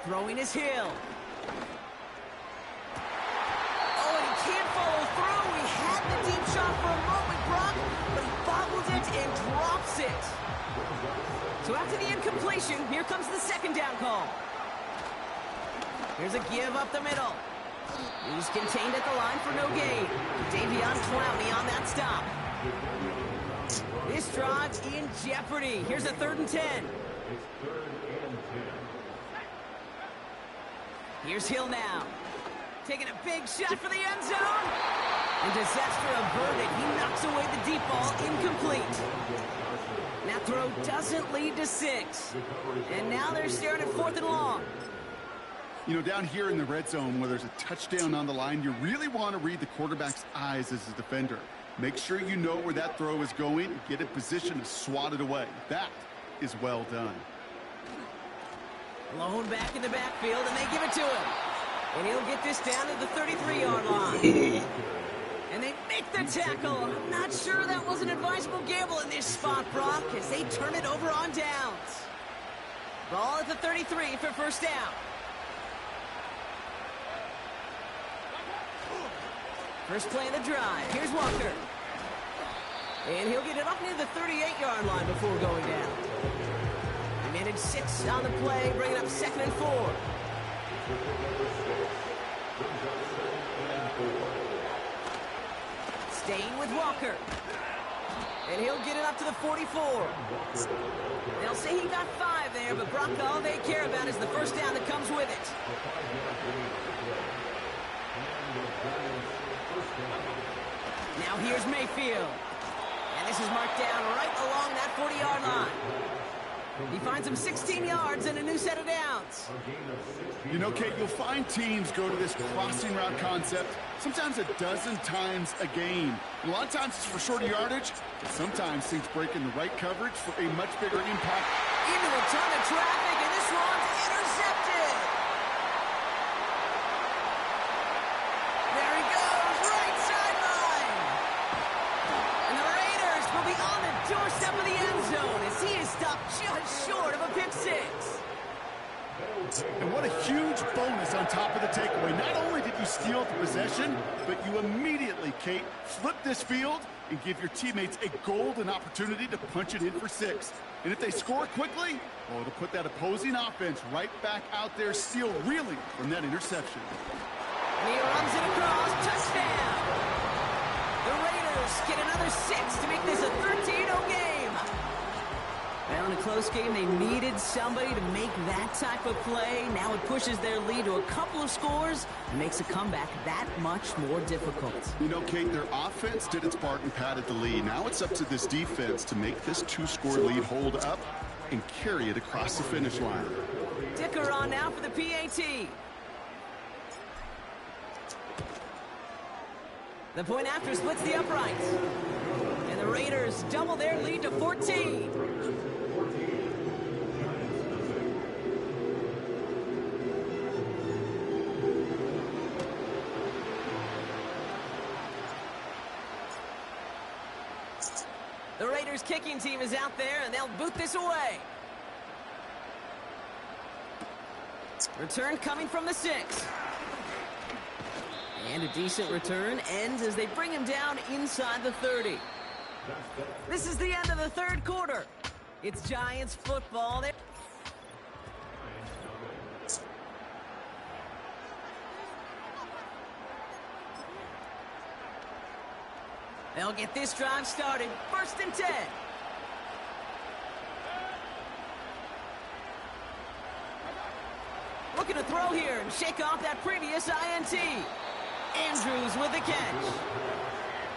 [SPEAKER 14] Throwing is Hill. Oh, and he can't follow through. He had the deep shot for a moment, Brock, but he bobbled it and drops it. So after the incompletion, here comes the 2nd down call. Here's a give up the middle. He's contained at the line for no gain. Davion Clowney on that stop. This drive in jeopardy. Here's a 3rd and 10. Here's Hill now. Taking a big shot for the end zone. And disaster averted. He knocks away the deep ball, incomplete. That throw doesn't lead to 6. And now they're staring at 4th and long.
[SPEAKER 15] You know, down here in the red zone where there's a touchdown on the line, you really want to read the quarterback's eyes as a defender. Make sure you know where that throw is going and get in position to swat it away. That is well done.
[SPEAKER 14] Blown back in the backfield, and they give it to him. And he'll get this down to the 33-yard line. And they make the tackle. I'm not sure that was an advisable gamble in this spot, Brock, as they turn it over on downs. Ball at the 33 for 1st down. First play of the drive. Here's Walker. And he'll get it up near the 38-yard line before going down. He managed 6 on the play, bringing up 2nd and 4. Staying with Walker. And he'll get it up to the 44. They'll say he got 5 there, but Brock, all they care about is the 1st down that comes with it. Now here's Mayfield. And this is marked down right along that 40-yard line. He finds him 16 yards and a new set of downs.
[SPEAKER 15] You know, Kate, you'll find teams go to this crossing route concept sometimes a dozen times a game. And a lot of times it's for shorter yardage, but sometimes things break in the right coverage for a much bigger impact.
[SPEAKER 14] Into a ton of traffic, and this one's intercepted. There he goes, right sideline. And the Raiders will be on the doorstep of the end zone as he is stopped just short of a pick six.
[SPEAKER 15] And what a huge bonus on top of the takeaway. Not only did you steal the possession, but you immediately, Kate, flip this field and give your teammates a golden opportunity to punch it in for 6. And if they score quickly, well, it'll put that opposing offense right back out there, still reeling from that interception.
[SPEAKER 14] And he runs it across, touchdown! The Raiders get another 6 to make this a 13-0 game. Well, in a close game, they needed somebody to make that type of play. Now it pushes their lead to a couple of scores and makes a comeback that much more difficult.
[SPEAKER 15] You know, Kate, their offense did its part and padded the lead. Now it's up to this defense to make this 2-score lead hold up and carry it across the finish line.
[SPEAKER 14] Dicker on now for the PAT. The point after splits the uprights. And the Raiders double their lead to 14. The Raiders kicking team is out there, and they'll boot this away. Return coming from the 6. And a decent return ends as they bring him down inside the 30. This is the end of the third quarter. It's Giants football. They'll get this drive started. 1st and 10. Looking to throw here and shake off that previous INT. Andrews with the catch.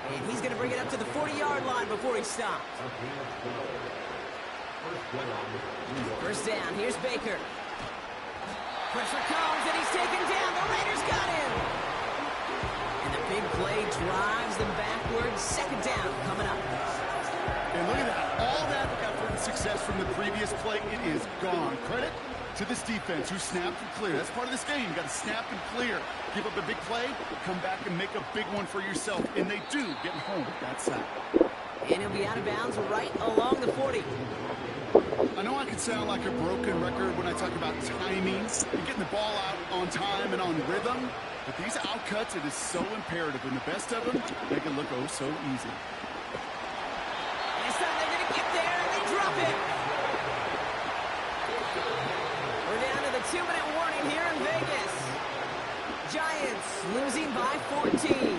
[SPEAKER 14] And he's going to bring it up to the 40-yard line before he stops. 1st down. Here's Baker. Pressure comes, and he's taken down. The Raiders got him. And the big play drives them backwards. 2nd down coming up.
[SPEAKER 15] And look at that. All that effort and success from the previous play, it is gone. Credit to this defense who snapped and cleared. That's part of this game. You got to snap and clear. Give up a big play, come back and make a big one for yourself. And they do, getting home with that sack.
[SPEAKER 14] And he'll be out of bounds right along the 40.
[SPEAKER 15] I know I can sound like a broken record when I talk about timing and getting the ball out on time and on rhythm, but these outcuts, it is so imperative, and the best of them, they can look oh so easy.
[SPEAKER 14] This time they're going to get there, and they drop it. We're down to the 2-minute warning here in Vegas. Giants losing by 14.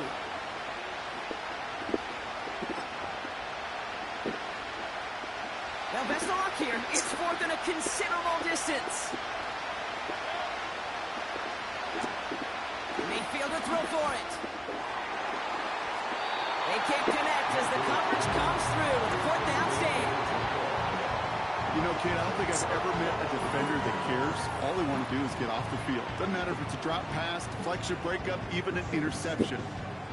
[SPEAKER 14] Well, best of luck here. It's 4th and a considerable distance. Mayfield to throw for it. They can't connect as the coverage comes through with a 4th down stand.
[SPEAKER 15] You know, kid, I don't think I've ever met a defender that cares. All they want to do is get off the field. Doesn't matter if it's a drop pass, deflection, breakup, even an interception.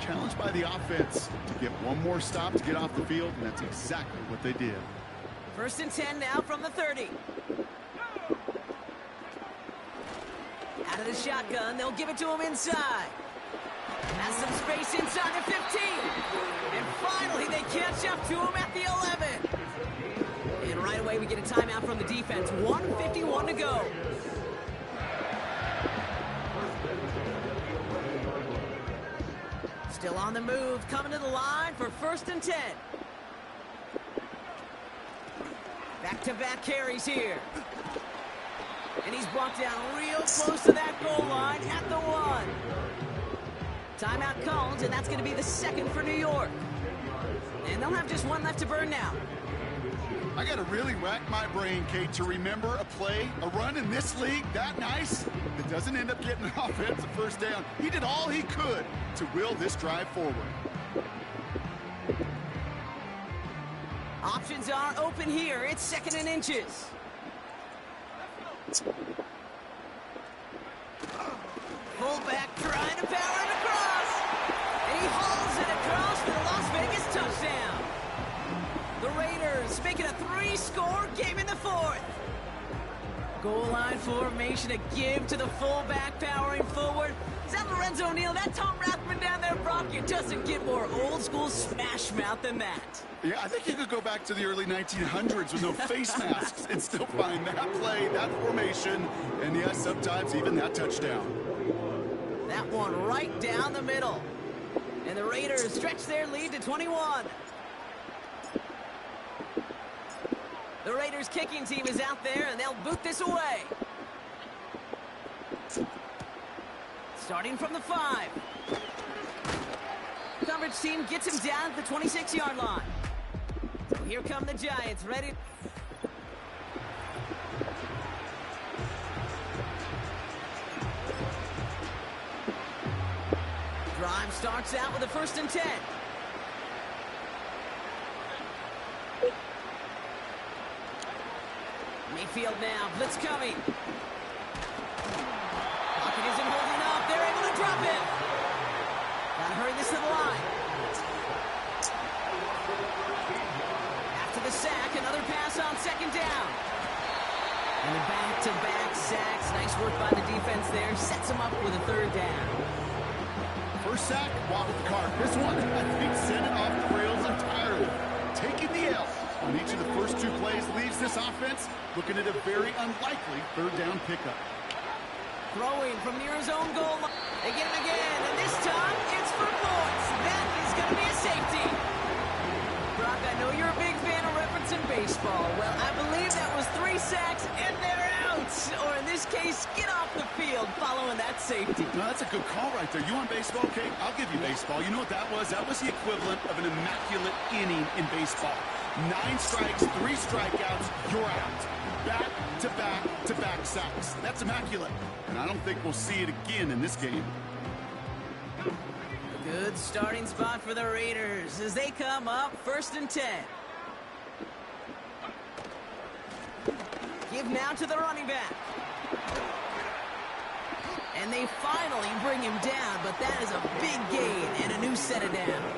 [SPEAKER 15] Challenged by the offense to get one more stop to get off the field, and that's exactly what they did.
[SPEAKER 14] 1st and 10 now from the 30. Out of the shotgun, they'll give it to him inside. Has some space inside the 15. And finally, they catch up to him at the 11. And right away, we get a timeout from the defense. 1:51 to go. Still on the move, coming to the line for 1st and 10. Back-to-back carries here. And he's brought down real close to that goal line at the 1. Timeout called, and that's going to be the 2nd for New York. And they'll have just one left to burn now.
[SPEAKER 15] I got to really rack my brain, Kate, to remember a play, a run in this league that nice that doesn't end up getting an offensive 1st down. He did all he could to will this drive forward.
[SPEAKER 14] Options are open here. It's 2nd and inches. Fullback trying to power it across. And he hauls it across for the Las Vegas touchdown. The Raiders make it a 3-score game in the fourth. Goal line formation, a give to the fullback powering forward. Is that Lorenzo O'Neal? That Tom Rathman down there, Brock? It doesn't get more old school smash mouth than that.
[SPEAKER 15] Yeah, I think you could go back to the early 1900s with no face masks and still find that play, that formation, and yes, sometimes even that touchdown.
[SPEAKER 14] That one right down the middle. And the Raiders stretch their lead to 21. The Raiders kicking team is out there, and they'll boot this away. Starting from the 5. Coverage team gets him down at the 26-yard line. So here come the Giants, ready. Drive starts out with a 1st and 10. Mayfield now, blitz coming. Pocket isn't holding up, they're able to drop it. Gotta hurry this to the line. After the sack, another pass on 2nd down. And the back-to-back sacks, nice work by the defense there, sets him up with a 3rd down.
[SPEAKER 15] First sack, walk the cart. This one, I think, sent it off the rails entirely. Taking the L on each of the first 2 plays leaves this offense looking at a very unlikely 3rd down pickup.
[SPEAKER 14] Throwing from near his own goal line. They get him again, and this time it's for points. That is going to be a safety. Brock, I know you're a big fan of referencing baseball. Well, I believe that was 3 sacks, and they're out. Or in this case, get off the field following that safety.
[SPEAKER 15] No, that's a good call right there. You want baseball? Okay, I'll give you baseball. You know what that was? That was the equivalent of an immaculate inning in baseball. 9 strikes, 3 strikeouts, you're out. Back-to-back-to-back sacks. That's immaculate. And I don't think we'll see it again in this game.
[SPEAKER 14] Good starting spot for the Raiders as they come up 1st and 10. Give now to the running back. And they finally bring him down, but that is a big gain and a new set of downs.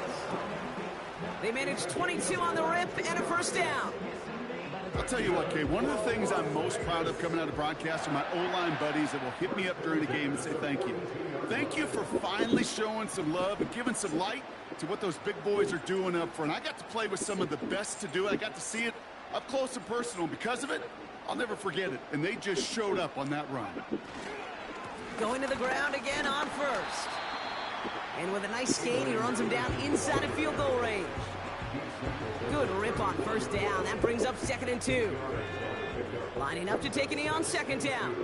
[SPEAKER 14] They managed 22 on the rip and a 1st down.
[SPEAKER 15] I'll tell you what, Kay, one of the things I'm most proud of coming out of broadcast are my O-line buddies that will hit me up during the game and say thank you. Thank you for finally showing some love and giving some light to what those big boys are doing up front. I got to play with some of the best to do it. I got to see it up close and personal. And because of it, I'll never forget it. And they just showed up on that run.
[SPEAKER 14] Going to the ground again on 1st. And with a nice skate, he runs him down inside of field goal range. Good rip on 1st down. That brings up 2nd and 2. Lining up to take a knee on 2nd down.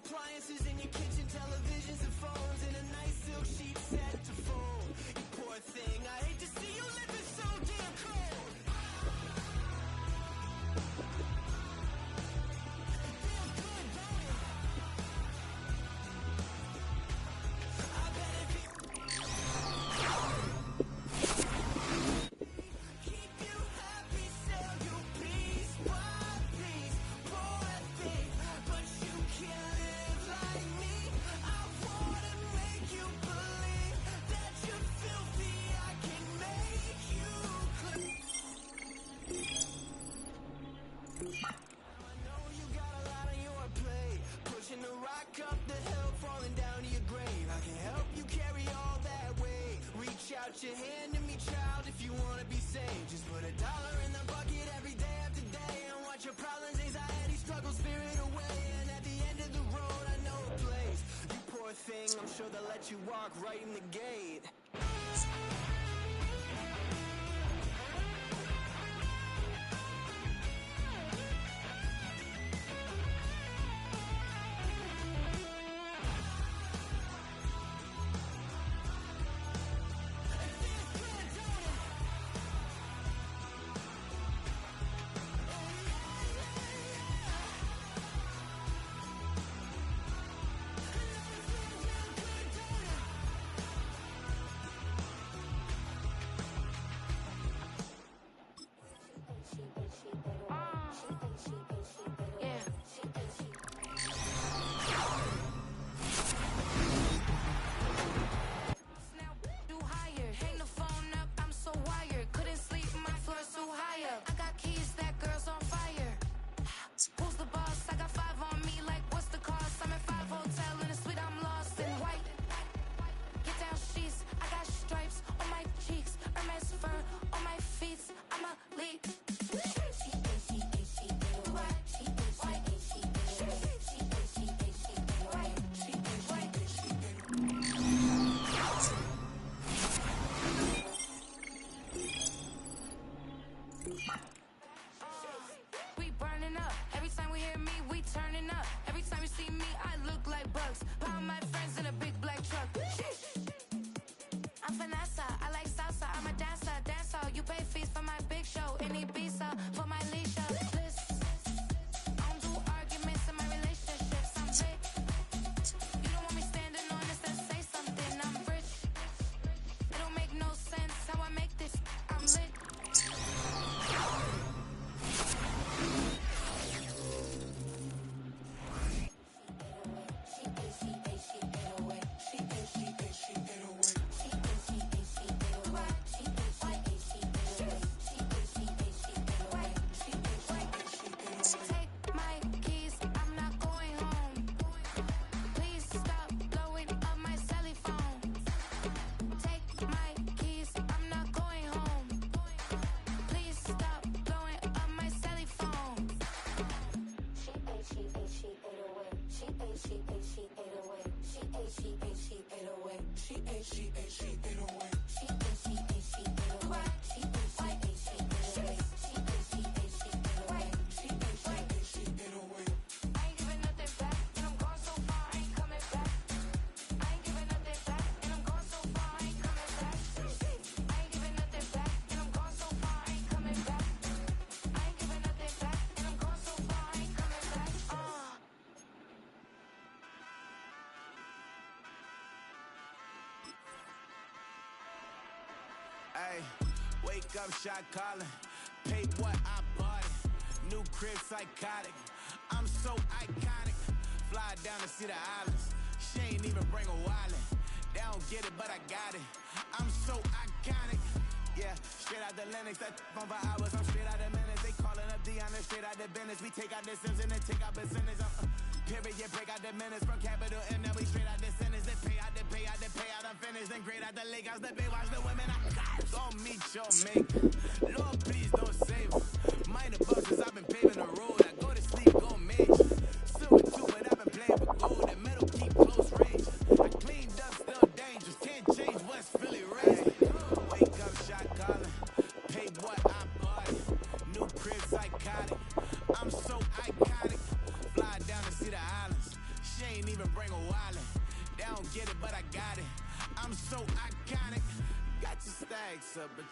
[SPEAKER 17] Appliances in your kitchen, televisions and phones, and a nice silk sheet set to fold.
[SPEAKER 13] Reach out your hand to me, child, if you wanna be saved. Just put $1 in the bucket every day after day and watch your problems, anxiety, struggle, spirit away. And at the end of the road, I know a place. You poor thing, I'm sure they'll let you walk right in the gate.
[SPEAKER 18] Wake up, shot calling. Pay what I bought it. New crib psychotic. I'm so iconic. Fly down to see the islands. She ain't even bring a wallet. They don't get it, but I got it. I'm so iconic. Yeah, straight out the Lennox. That phone for hours. I'm straight out the minutes. They calling up Dion. Straight out the business. We take out the Sims and then take out percentage. Period, break out the minutes from capital and now we straight out the sentence. They pay out, they pay out, they pay out, I'm finished. Then grade out the lake house, the bay watch the women. I don't meet your mate. Lord, please don't save them. Minor buses, I've been paving the road. I go to sleep, go major. Silver too, but I've been playing for gold. And metal keep close range. I cleaned up, still dangerous. Can't change West Philly race. Wake up, shot calling. Pay what I bought it. New crib psychotic. I'm so iconic. Fly down to see the islands. She ain't even bring a wallet. They don't get it, but I got it. I'm so iconic. Got your stacks up, but